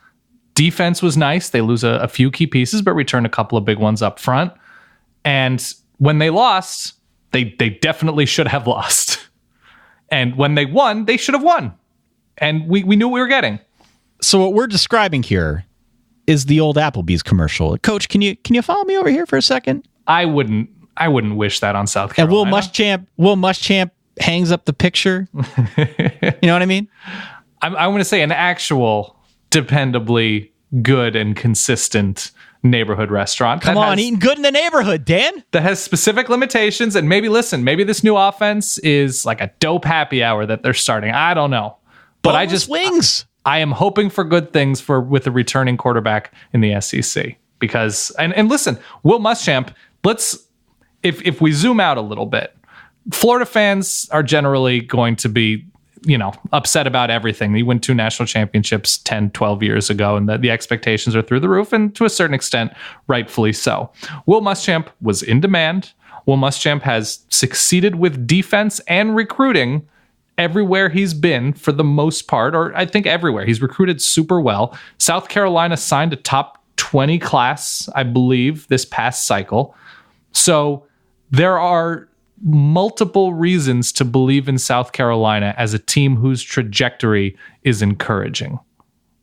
Defense was nice. They lose a few key pieces, but returned a couple of big ones up front. And when they lost, they definitely should have lost. And when they won, they should have won. And we knew what we were getting. So what we're describing here is the old Applebee's commercial. Coach, can you follow me over here for a second? I wouldn't wish that on South Carolina. And Will Muschamp hangs up the picture. You know what I mean? I want to say an actual dependably good and consistent neighborhood restaurant. Come on, eating good in the neighborhood, Dan. That has specific limitations, and maybe this new offense is like a dope happy hour that they're starting. I don't know. But boneless wings. I am hoping for good things with a returning quarterback in the SEC. Because and listen, Will Muschamp, if we zoom out a little bit, Florida fans are generally going to be, upset about everything. They won 2 national championships 10, 12 years ago, and the expectations are through the roof, and to a certain extent, rightfully so. Will Muschamp was in demand. Will Muschamp has succeeded with defense and recruiting everywhere he's been for the most part, or I think everywhere. He's recruited super well. South Carolina signed a top 20 class, I believe, this past cycle. So there are multiple reasons to believe in South Carolina as a team whose trajectory is encouraging.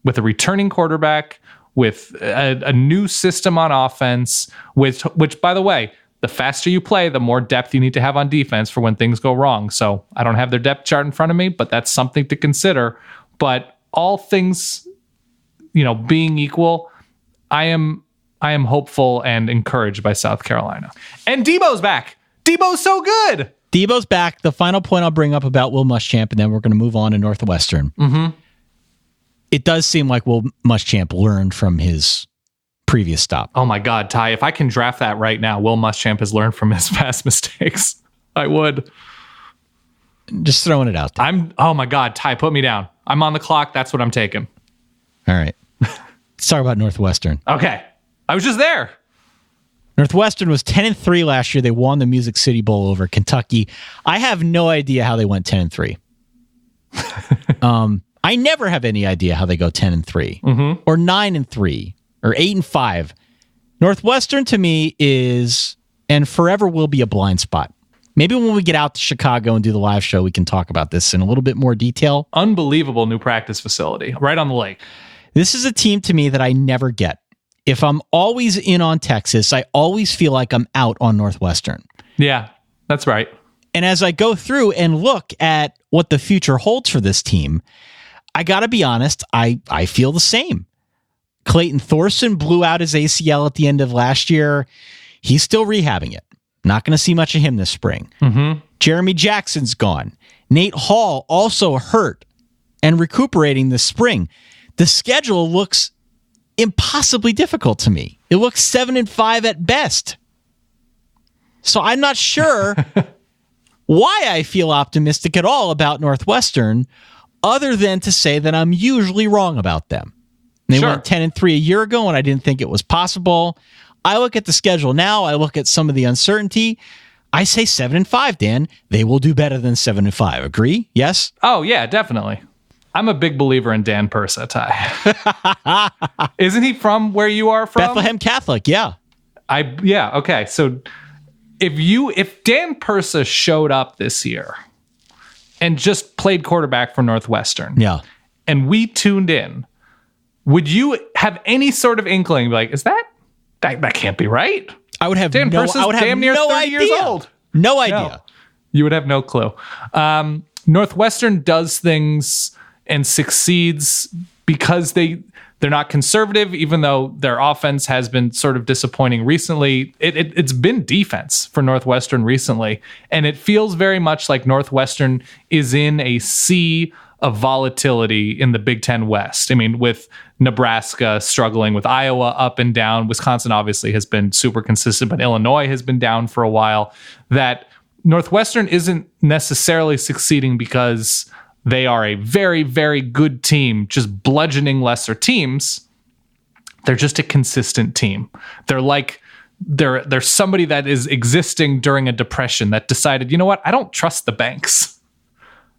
With a returning quarterback, with a new system on offense, which, by the way, the faster you play, the more depth you need to have on defense for when things go wrong. So I don't have their depth chart in front of me, but that's something to consider. But all things, being equal, I am hopeful and encouraged by South Carolina. And Deebo's back. Deebo's so good. Deebo's back. The final point I'll bring up about Will Muschamp, and then we're going to move on to Northwestern. Mm-hmm. It does seem like Will Muschamp learned from his previous stop. Oh my God, Ty, if I can draft that right now, Will Muschamp has learned from his past mistakes. I would. Just throwing it out there. Oh my God, Ty, put me down. I'm on the clock. That's what I'm taking. All right. Let's talk about Northwestern. Okay. I was just there. Northwestern was 10-3 last year. They won the Music City Bowl over Kentucky. I have no idea how they went 10-3. I never have any idea how they go 10-3 or 9-3 or 8-5. Northwestern to me is and forever will be a blind spot. Maybe when we get out to Chicago and do the live show, we can talk about this in a little bit more detail. Unbelievable new practice facility right on the lake. This is a team to me that I never get. if I'm always in on Texas, I always feel like I'm out on Northwestern. Yeah, that's right. And as I go through and look at what the future holds for this team, I got to be honest, I feel the same. Clayton Thorson blew out his ACL at the end of last year. He's still rehabbing it. Not going to see much of him this spring. Mm-hmm. Jeremy Jackson's gone. Nate Hall also hurt and recuperating this spring. The schedule looks impossibly difficult to me. It looks 7-5 at best. So I'm not sure why I feel optimistic at all about Northwestern, other than to say that I'm usually wrong about them. They went 10-3 a year ago, and I didn't think it was possible. I look at the schedule now. I look at some of the uncertainty. I say 7-5, Dan. They will do better than 7-5. Agree? Yes? Oh, yeah, definitely. I'm a big believer in Dan Persa, Ty. Isn't he from where you are from? Bethlehem Catholic, yeah. Okay. So if Dan Persa showed up this year and just played quarterback for Northwestern, yeah, and we tuned in, would you have any sort of inkling like, is that can't be right? I would have Dan Persa's damn near 30 years old. No idea. No, you would have no clue. Northwestern does things and succeeds because they're not conservative, even though their offense has been sort of disappointing recently. It's been defense for Northwestern recently, and it feels very much like Northwestern is in a sea of volatility in the Big Ten West. I mean, with Nebraska struggling, with Iowa up and down, Wisconsin obviously has been super consistent, but Illinois has been down for a while. That Northwestern isn't necessarily succeeding because they are a very, very good team, just bludgeoning lesser teams. They're just a consistent team. They're like, they're somebody that is existing during a depression that decided, you know what, I don't trust the banks.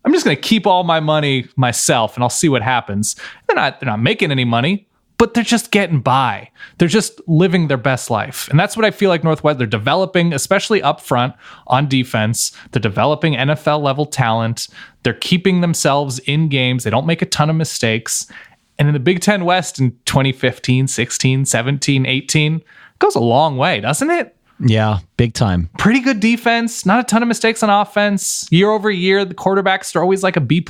I'm just going to keep all my money myself and I'll see what happens. They're not making any money, but they're just getting by. They're just living their best life. And that's what I feel like Northwestern, they're developing, especially up front on defense. They're developing NFL level talent. They're keeping themselves in games. They don't make a ton of mistakes. And in the Big Ten West in 2015, 16, 17, 18, it goes a long way, doesn't it? Yeah, big time. Pretty good defense, not a ton of mistakes on offense. Year over year, the quarterbacks are always like a B+.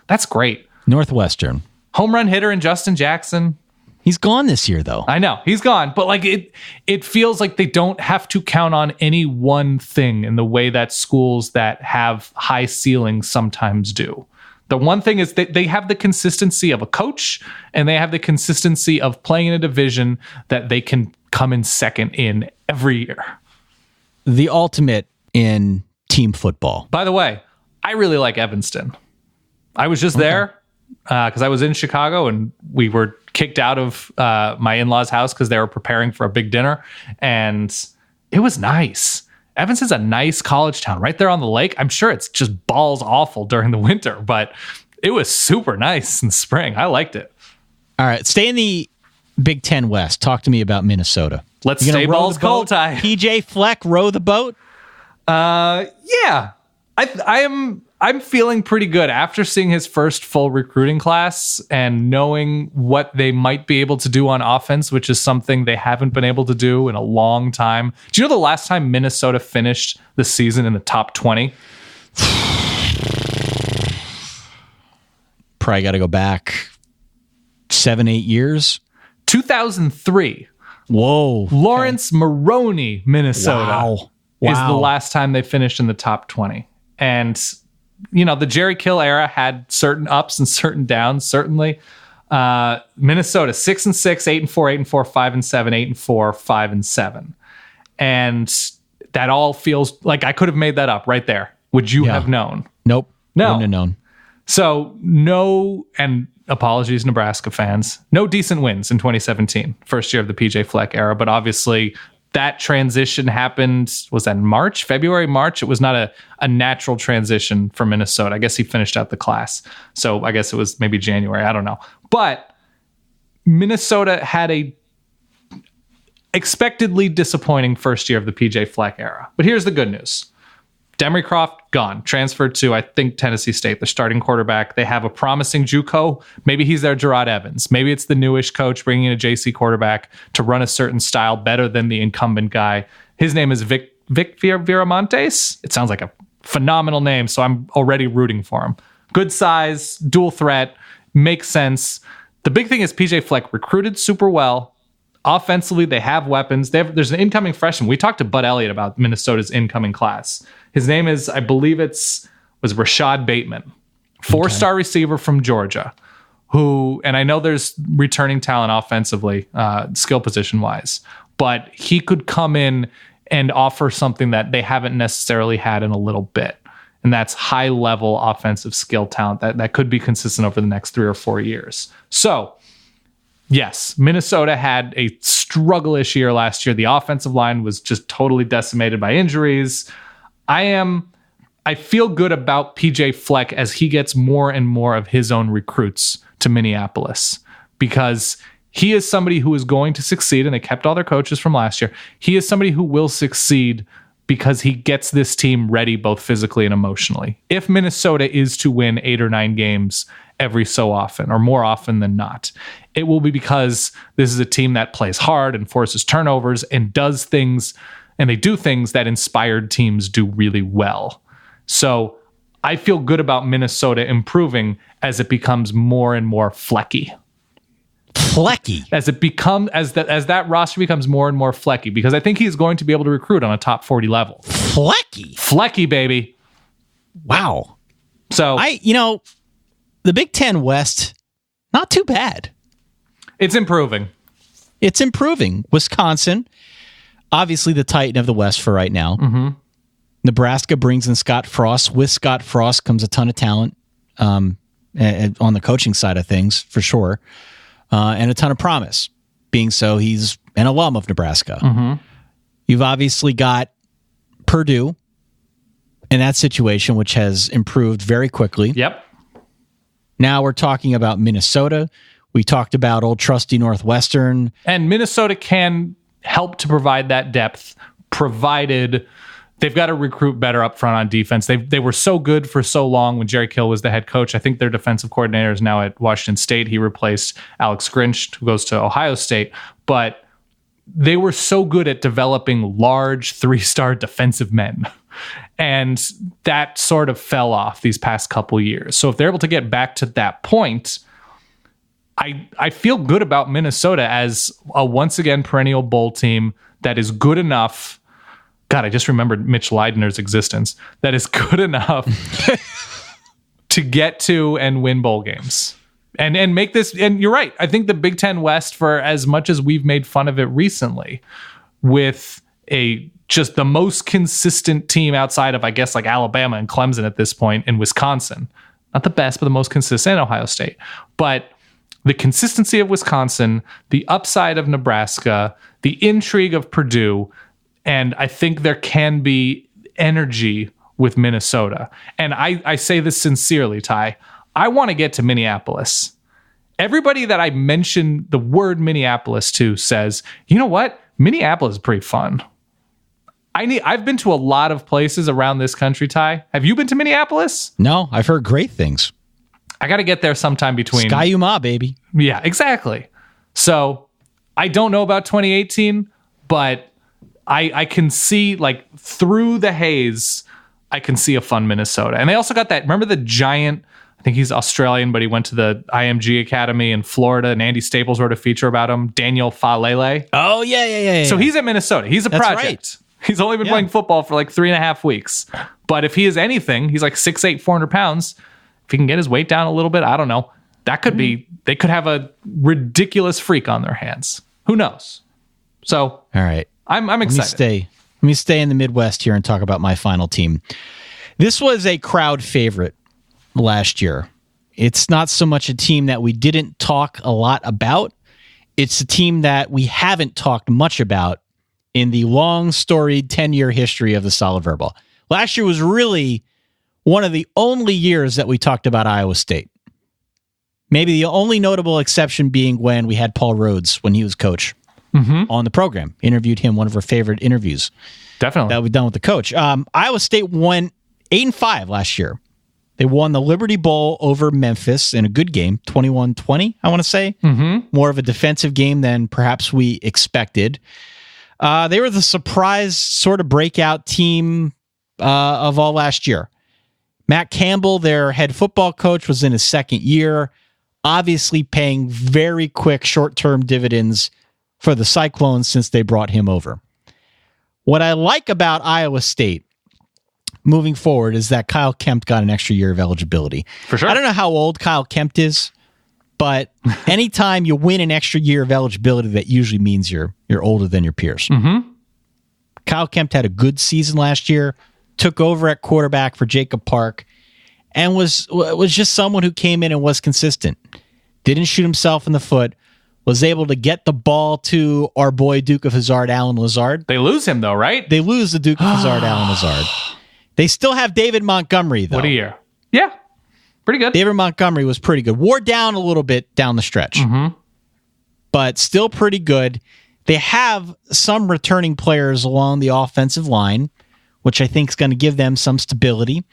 That's great. Northwestern. Home run hitter in Justin Jackson. He's gone this year, though. I know, he's gone. But like it feels like they don't have to count on any one thing in the way that schools that have high ceilings sometimes do. The one thing is that they have the consistency of a coach, and they have the consistency of playing in a division that they can come in second in every year. The ultimate in team football. By the way, I really like Evanston. I was just there because I was in Chicago and we were kicked out of my in-laws' house because they were preparing for a big dinner. And it was nice. Evanston's a nice college town right there on the lake. I'm sure it's just balls awful during the winter, but it was super nice in the spring. I liked it. All right, stay in the Big Ten West. Talk to me about Minnesota. Let's stay balls cold, Ty. PJ Fleck row the boat? Yeah. I'm feeling pretty good after seeing his first full recruiting class and knowing what they might be able to do on offense, which is something they haven't been able to do in a long time. Do you know the last time Minnesota finished the season in the top 20? Probably got to go back 7-8 years. 2003. Whoa. Lawrence Maroney, Minnesota is the last time they finished in the top 20. And, you know, the Jerry Kill era had certain ups and certain downs, certainly. Minnesota, 6-6, 8-4, 8-4, 5-7, 8-4, 5-7. And that all feels like I could have made that up right there. Would you have known? Nope. No. Wouldn't have known. So no, and apologies, Nebraska fans, no decent wins in 2017, first year of the PJ Fleck era. But obviously that transition happened, was that March, February, March? It was not a natural transition for Minnesota. I guess he finished out the class. So I guess it was maybe January. I don't know. But Minnesota had a expectedly disappointing first year of the PJ Fleck era. But here's the good news. Demery Croft, gone. Transferred to, I think, Tennessee State, the starting quarterback. They have a promising JUCO. Maybe he's their Gerard Evans. Maybe it's the newish coach bringing in a JC quarterback to run a certain style better than the incumbent guy. His name is Vic Viramontes. It sounds like a phenomenal name, so I'm already rooting for him. Good size, dual threat, makes sense. The big thing is PJ Fleck recruited super well. Offensively, they have weapons. There's an incoming freshman. We talked to Bud Elliott about Minnesota's incoming class. His name is, I believe was Rashad Bateman, 4-star receiver from Georgia, who, and I know there's returning talent offensively, skill position wise, but he could come in and offer something that they haven't necessarily had in a little bit. And that's high level offensive skill talent that could be consistent over the next 3 or 4 years. So, yes, Minnesota had a struggle-ish year last year. The offensive line was just totally decimated by injuries. I feel good about PJ Fleck as he gets more and more of his own recruits to Minneapolis, because he is somebody who is going to succeed, and they kept all their coaches from last year. He is somebody who will succeed because he gets this team ready both physically and emotionally. If Minnesota is to win 8 or 9 games every so often, or more often than not, it will be because this is a team that plays hard and forces turnovers and does things, and they do things that inspired teams do really well. So I feel good about Minnesota improving as it becomes more and more Flecky. Flecky. As that roster becomes more and more Flecky, because I think he's going to be able to recruit on a top 40 level. Flecky, baby. Wow. So the Big Ten West, not too bad. It's improving. Wisconsin, obviously the Titan of the West for right now. Mm-hmm. Nebraska brings in Scott Frost. With Scott Frost comes a ton of talent on the coaching side of things, for sure, and a ton of promise. Being so, he's an alum of Nebraska. Mm-hmm. You've obviously got Purdue in that situation, which has improved very quickly. Yep. Now we're talking about Minnesota. We talked about old trusty Northwestern. And Minnesota can help to provide that depth, provided they've got to recruit better up front on defense. They were so good for so long when Jerry Kill was the head coach. I think their defensive coordinator is now at Washington State. He replaced Alex Grinch, who goes to Ohio State. But they were so good at developing large 3-star defensive men. And that sort of fell off these past couple years. So if they're able to get back to that point, I feel good about Minnesota as a once again perennial bowl team that is good enough. God, I just remembered Mitch Leidner's existence. That is good enough to get to and win bowl games. And make this, and you're right, I think the Big Ten West, for as much as we've made fun of it recently, with just the most consistent team outside of, I guess, like Alabama and Clemson at this point, in Wisconsin. Not the best, but the most consistent, Ohio State. But the consistency of Wisconsin, the upside of Nebraska, the intrigue of Purdue, and I think there can be energy with Minnesota. And I say this sincerely, Ty. I want to get to Minneapolis. Everybody that I mention the word Minneapolis to says, you know what? Minneapolis is pretty fun. I've been to a lot of places around this country, Ty. Have you been to Minneapolis? No, I've heard great things. I got to get there sometime between. Ski-U-Ma, baby. Yeah, exactly. So I don't know about 2018, but I can see, like, through the haze, I can see a fun Minnesota. And they also got that, remember the giant, I think he's Australian, but he went to the IMG Academy in Florida, and Andy Staples wrote a feature about him, Daniel Falele. Oh, yeah. So he's at Minnesota. He's a That's project. right. He's only been playing football for like 3.5 weeks. But if he is anything, he's like 6'8", 400 pounds. If he can get his weight down a little bit, I don't know. That could be, they could have a ridiculous freak on their hands. Who knows? So, all right. I'm excited. Let me stay in the Midwest here and talk about my final team. This was a crowd favorite last year. It's not so much a team that we didn't talk a lot about. It's a team that we haven't talked much about in the long storied 10-year history of the Solid Verbal. Last year was really one of the only years that we talked about Iowa State. Maybe the only notable exception being when we had Paul Rhodes when he was coach. on the program. Interviewed him, one of our favorite interviews Definitely. that we've done with the coach. Iowa State won 8-5 last year. They won the Liberty Bowl over Memphis in a good game, 21-20, I want to say. More of a defensive game than perhaps we expected. They were the surprise sort of breakout team of all last year. Matt Campbell, their head football coach, was in his second year, obviously paying very quick short-term dividends for the Cyclones since they brought him over. What I like about Iowa State moving forward is that Kyle Kempt got an extra year of eligibility. For sure. I don't know how old Kyle Kempt is, but anytime you win an extra year of eligibility, that usually means you're older than your peers. Kyle Kempt had a good season last year, took over at quarterback for Jacob Park, and was just someone who came in and was consistent. Didn't shoot himself in the foot, was able to get the ball to our boy Duke of Hazzard, Allen Lazard. They lose him, though, right? They lose the Duke of Hazzard, Allen Lazard. They still have David Montgomery, though. What a year. Yeah. Pretty good. David Montgomery was pretty good. Wore down a little bit down the stretch, but still pretty good. They have some returning players along the offensive line, which I think is going to give them some stability.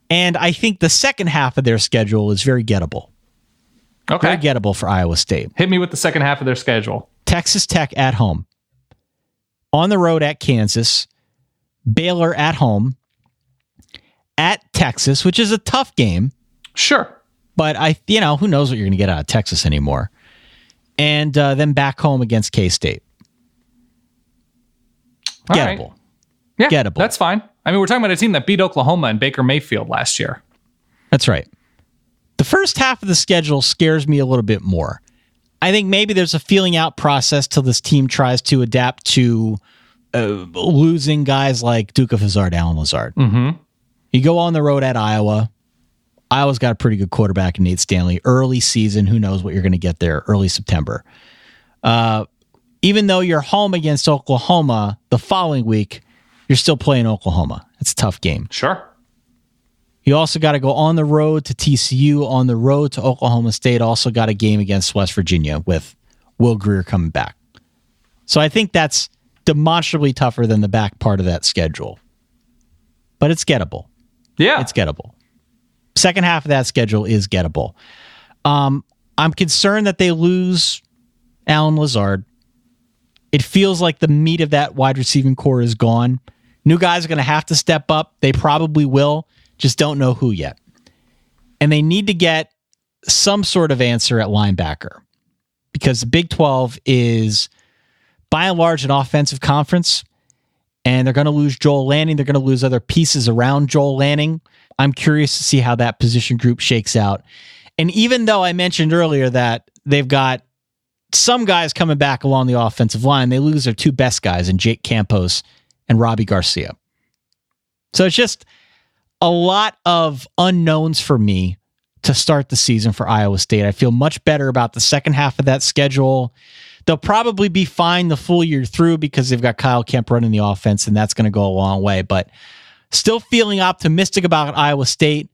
And I think the second half of their schedule is very gettable. Okay. Very gettable for Iowa State. Hit me with the second half of their schedule. Texas Tech at home. On the road at Kansas. Baylor at home. At Texas, which is a tough game. Sure. But who knows what you're going to get out of Texas anymore. And then back home against K-State. All Gettable. right. Yeah, Gettable. That's fine. I mean, we're talking about a team that beat Oklahoma and Baker Mayfield last year. That's right. The first half of the schedule scares me a little bit more. I think maybe there's a feeling out process till this team tries to adapt to losing guys like Duke of Hazzard, Allen Lazard. You go on the road at Iowa. Iowa's got a pretty good quarterback in Nate Stanley. Early season, who knows what you're going to get there, early September. Even though you're home against Oklahoma the following week, you're still playing Oklahoma. It's a tough game. Sure. You also got to go on the road to TCU, on the road to Oklahoma State. Also got a game against West Virginia with Will Grier coming back. So I think that's demonstrably tougher than the back part of that schedule. But it's gettable. Yeah. It's gettable. Second half of that schedule is gettable. I'm concerned that they lose Allen Lazard. It feels like the meat of that wide receiving core is gone. New guys are going to have to step up. They probably will. Just don't know who yet. And they need to get some sort of answer at linebacker because the Big 12 is, by and large, an offensive conference, and they're going to lose Joel Lanning. They're going to lose other pieces around Joel Lanning. I'm curious to see how that position group shakes out. And even though I mentioned earlier that they've got some guys coming back along the offensive line, they lose their two best guys in Jake Campos and Robbie Garcia. So it's just a lot of unknowns for me to start the season for Iowa State. I feel much better about the second half of that schedule. They'll probably be fine the full year through because they've got Kyle Kempt running the offense, and that's going to go a long way. But still feeling optimistic about Iowa State.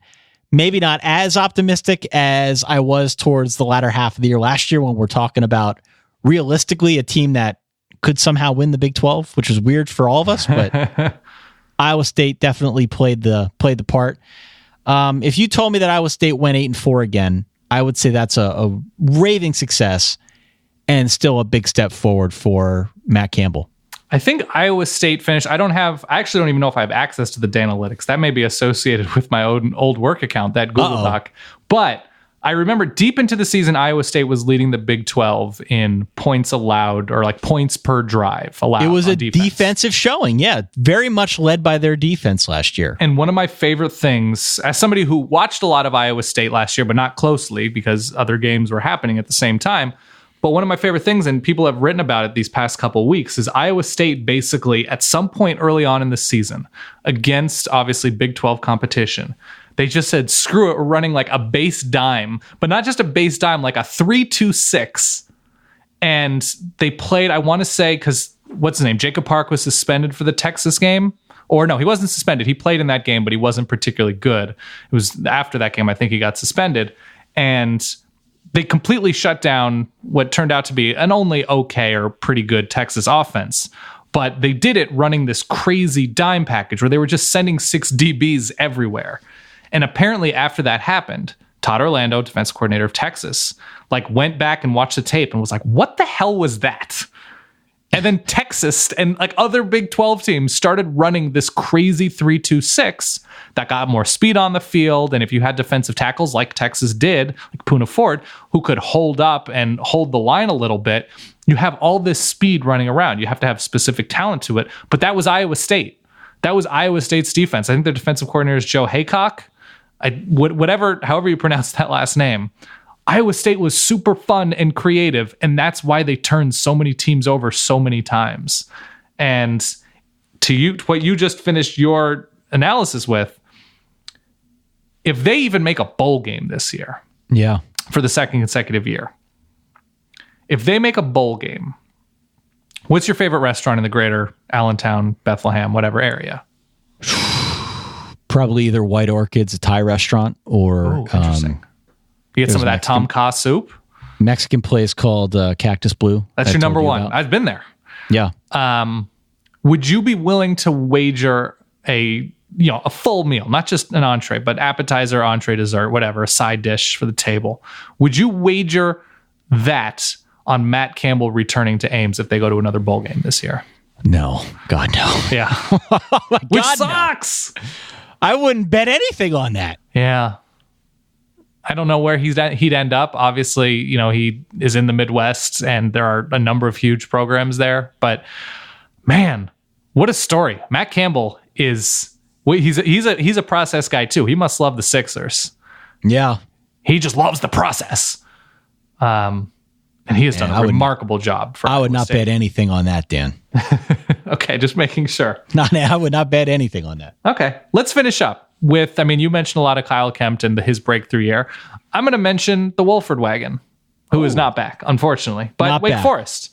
Maybe not as optimistic as I was towards the latter half of the year last year when we're talking about realistically a team that could somehow win the Big 12, which is weird for all of us, but Iowa State definitely played the part. If you told me that Iowa State went 8-4 again, I would say that's a raving success and still a big step forward for Matt Campbell. I think Iowa State finished. I actually don't even know if I have access to the Danalytics. That may be associated with my own old work account, that Google Doc. But I remember deep into the season, Iowa State was leading the Big 12 in points allowed, or like points per drive allowed. It was a defense. defensive showing. Yeah. Very much led by their defense last year. And one of my favorite things, as somebody who watched a lot of Iowa State last year, but not closely because other games were happening at the same time. But one of my favorite things, and people have written about it these past couple of weeks, is Iowa State basically at some point early on in the season against obviously Big 12 competition, they just said, screw it, we're running like a base dime, but not just a base dime, like a 3-2-6. And they played, I want to say, because what's his name? Jacob Park was suspended for the Texas game. Or no, he wasn't suspended. He played in that game, but he wasn't particularly good. It was after that game, I think he got suspended. And they completely shut down what turned out to be an only okay or pretty good Texas offense. But they did it running this crazy dime package where they were just sending 6 DBs everywhere. And apparently after that happened, Todd Orlando, defensive coordinator of Texas, like went back and watched the tape and was like, what the hell was that? And then Texas and like other Big 12 teams started running this crazy 3-2-6 that got more speed on the field. And if you had defensive tackles like Texas did, like Poona Ford, who could hold up and hold the line a little bit, you have all this speed running around. You have to have specific talent to it. But that was Iowa State. That was Iowa State's defense. I think their defensive coordinator is Joe Haycock. However you pronounce that last name. Iowa State was super fun and creative, and that's why they turned so many teams over so many times. And to what you just finished your analysis with, if they even make a bowl game this year, for the second consecutive year, if they make a bowl game, what's your favorite restaurant in the greater Allentown, Bethlehem, whatever area? Probably either White Orchid's, a Thai restaurant, or interesting. You get some of that Tom Kha soup. Mexican place called Cactus Blue. That's your number one. I've been there. Yeah. Would you be willing to wager a full meal, not just an entree, but appetizer, entree, dessert, whatever, a side dish for the table? Would you wager that on Matt Campbell returning to Ames if they go to another bowl game this year? No. God, no. Yeah. Which sucks. No. I wouldn't bet anything on that. Yeah. I don't know where he'd end up. Obviously, he is in the Midwest and there are a number of huge programs there, but man, what a story. Matt Campbell he's a process guy too. He must love the Sixers. Yeah. He just loves the process. And he has done a remarkable job for I would not bet anything on that, Dan. Okay, just making sure. No, I would not bet anything on that. Okay, let's finish up with, you mentioned a lot of Kyle Kempt and his breakthrough year. I'm going to mention the Wolford Wagon, who is not back, unfortunately. But not Wake back. Forest.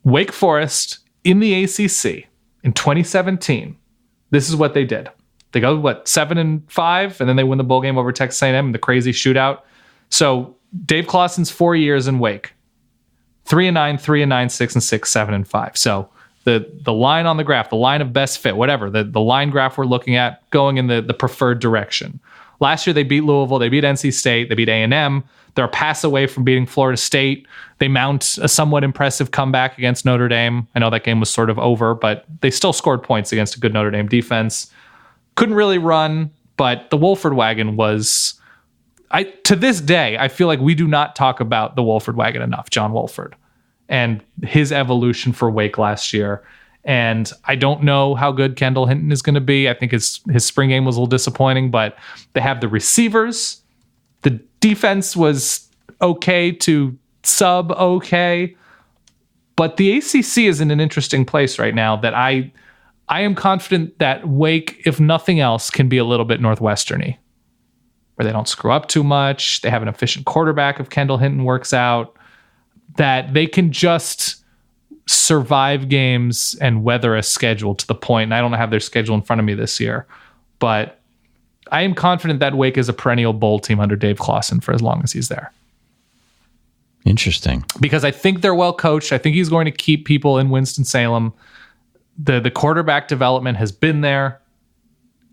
Wake Forest in the ACC in 2017. This is what they did. They go, 7-5, and then they win the bowl game over Texas A&M in the crazy shootout. So Dave Clawson's 4 years in Wake. 3-9, 3-9, 6-6, 7-5. So the line on the graph, the line of best fit, whatever, the line graph we're looking at going in the preferred direction. Last year, they beat Louisville, they beat NC State, they beat A&M. They're a pass away from beating Florida State. They mount a somewhat impressive comeback against Notre Dame. I know that game was sort of over, but they still scored points against a good Notre Dame defense. Couldn't really run, but the Wolford Wagon was... to this day, I feel like we do not talk about the Wolford Wagon enough, John Wolford, and his evolution for Wake last year. And I don't know how good Kendall Hinton is going to be. I think his spring game was a little disappointing, but they have the receivers. The defense was okay to sub okay. But the ACC is in an interesting place right now that I am confident that Wake, if nothing else, can be a little bit Northwestern-y, where they don't screw up too much. They have an efficient quarterback if Kendall Hinton works out, that they can just survive games and weather a schedule to the point. And I don't have their schedule in front of me this year, but I am confident that Wake is a perennial bowl team under Dave Clawson for as long as he's there. Interesting. Because I think they're well coached. I think he's going to keep people in Winston-Salem. The quarterback development has been there,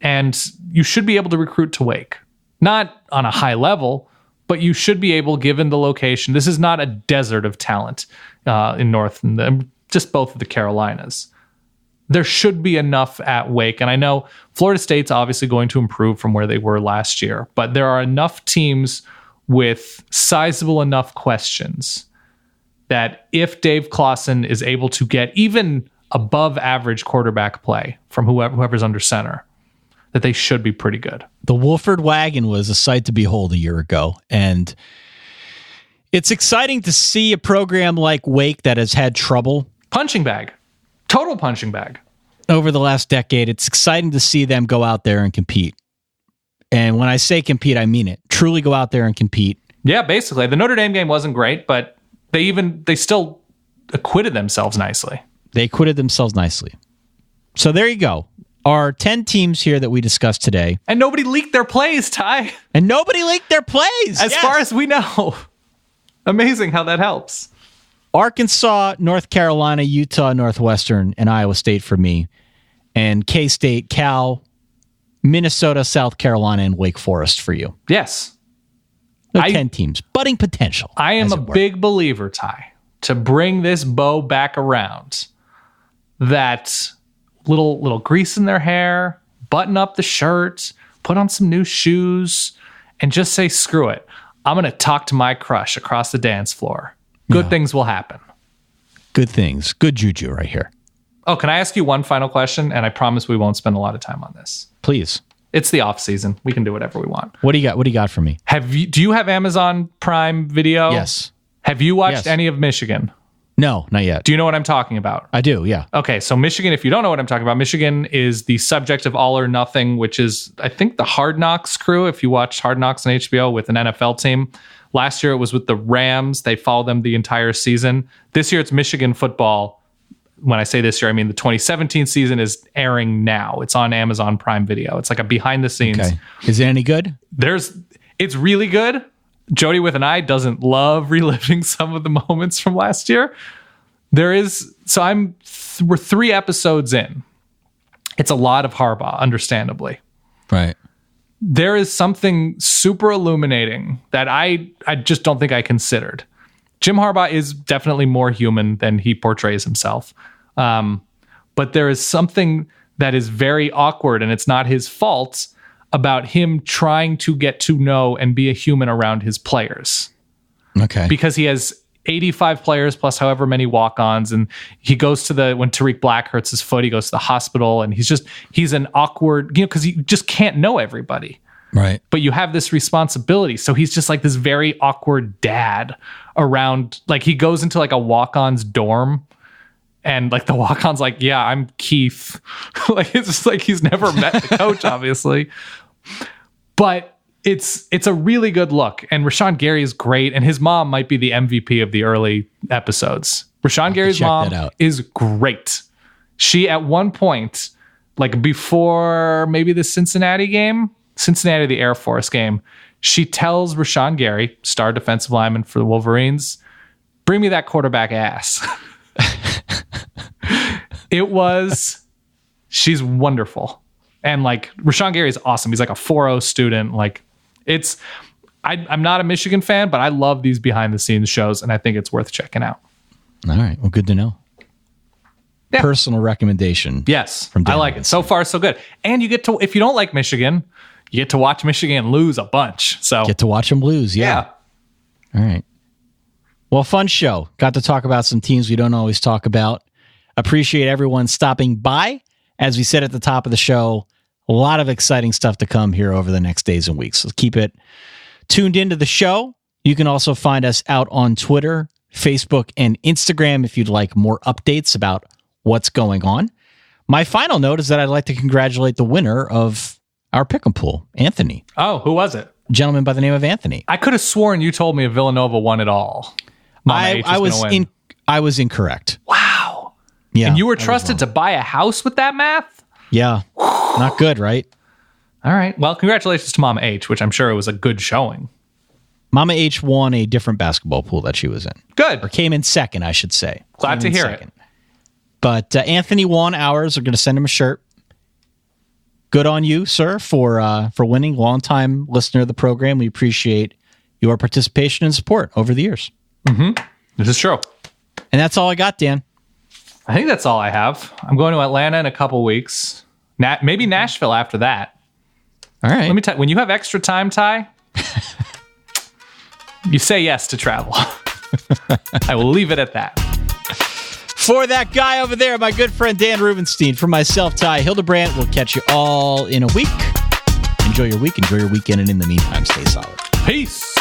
and you should be able to recruit to Wake. Not on a high level, but you should be able, given the location. This is not a desert of talent in North and just both of the Carolinas. There should be enough at Wake. And I know Florida State's obviously going to improve from where they were last year, but there are enough teams with sizable enough questions that if Dave Clawson is able to get even above average quarterback play from whoever's under center, that they should be pretty good. The Wolford Wagon was a sight to behold a year ago, and it's exciting to see a program like Wake that has had trouble. Punching bag. Total punching bag. Over the last decade, it's exciting to see them go out there and compete. And when I say compete, I mean it. Truly go out there and compete. Yeah, basically. The Notre Dame game wasn't great, but they still acquitted themselves nicely. They acquitted themselves nicely. So there you go. are 10 teams here that we discussed today. And nobody leaked their plays, Ty. And nobody leaked their plays. As far as we know. Amazing how that helps. Arkansas, North Carolina, Utah, Northwestern, and Iowa State for me. And K-State, Cal, Minnesota, South Carolina, and Wake Forest for you. Yes. 10 teams. Budding potential. I am a big believer, Ty, to bring this bow back around. That little grease in their hair, button up the shirt, put on some new shoes, and just say, screw it. I'm going to talk to my crush across the dance floor. Good things will happen. Good things. Good juju right here. Oh, can I ask you one final question? And I promise we won't spend a lot of time on this. Please. It's the off season. We can do whatever we want. What do you got? What do you got for me? Do you have Amazon Prime Video? Yes. Have you watched any of Michigan? No, not yet. Do you know what I'm talking about? I do, yeah. Okay, so Michigan, if you don't know what I'm talking about, Michigan is the subject of All or Nothing, which is, I think, the Hard Knocks crew. If you watch Hard Knocks on HBO with an NFL team. Last year it was with the Rams. They followed them the entire season. This year it's Michigan football. When I say this year, I mean the 2017 season is airing now. It's on Amazon Prime Video. It's like a behind the scenes. Okay. Is it any good? It's really good. Jody with an eye doesn't love reliving some of the moments from last year. We're 3 episodes in. It's a lot of Harbaugh, understandably. Right. There is something super illuminating that I just don't think I considered. Jim Harbaugh is definitely more human than he portrays himself. But there is something that is very awkward, and it's not his fault, about him trying to get to know and be a human around his players. Okay. Because he has 85 players plus however many walk-ons, and he goes to when Tariq Black hurts his foot, he goes to the hospital, and he's an awkward, because he just can't know everybody. Right. But you have this responsibility. So he's just like this very awkward dad around, like he goes into like a walk-on's dorm, and like the walk-on's like, yeah, I'm Keith. Like it's just like he's never met the coach, obviously. But it's a really good look. And Rashawn Gary is great. And his mom might be the MVP of the early episodes. Rashawn Gary's mom is great. She, at one point, like before maybe the Cincinnati, the Air Force game, she tells Rashawn Gary, star defensive lineman for the Wolverines, bring me that quarterback ass. She's wonderful. And like Rashawn Gary is awesome. He's like a 4.0 student. Like I'm not a Michigan fan, but I love these behind the scenes shows, and I think it's worth checking out. All right. Well, good to know. Yeah. Personal recommendation. Yes. I like it. So far, so good. And you get to, if you don't like Michigan, you get to watch Michigan lose a bunch. So get to watch them lose. Yeah. All right. Well, fun show. Got to talk about some teams we don't always talk about. Appreciate everyone stopping by. As we said at the top of the show, a lot of exciting stuff to come here over the next days and weeks. So keep it tuned into the show. You can also find us out on Twitter, Facebook, and Instagram if you'd like more updates about what's going on. My final note is that I'd like to congratulate the winner of our pick'em pool, Anthony. Oh, who was it? A gentleman by the name of Anthony. I could have sworn you told me Villanova won it all. I was incorrect. Wow. Yeah. And you were trusted to buy a house with that math? Yeah. Not good, right? All right. Well, congratulations to Mama H, which I'm sure it was a good showing. Mama H won a different basketball pool that she was in. Good. Or came in second, I should say. Glad to hear it. But Anthony won ours. We're going to send him a shirt. Good on you, sir, for winning. Longtime listener of the program. We appreciate your participation and support over the years. Mm-hmm. This is true. And that's all I got, Dan. I think that's all I have. I'm going to Atlanta in a couple weeks. Maybe Nashville after that. All right. Let me tell you, when you have extra time, Ty, you say yes to travel. I will leave it at that. For that guy over there, my good friend Dan Rubenstein, for myself, Ty Hildebrandt, we'll catch you all in a week. Enjoy your week, enjoy your weekend, and in the meantime, stay solid. Peace.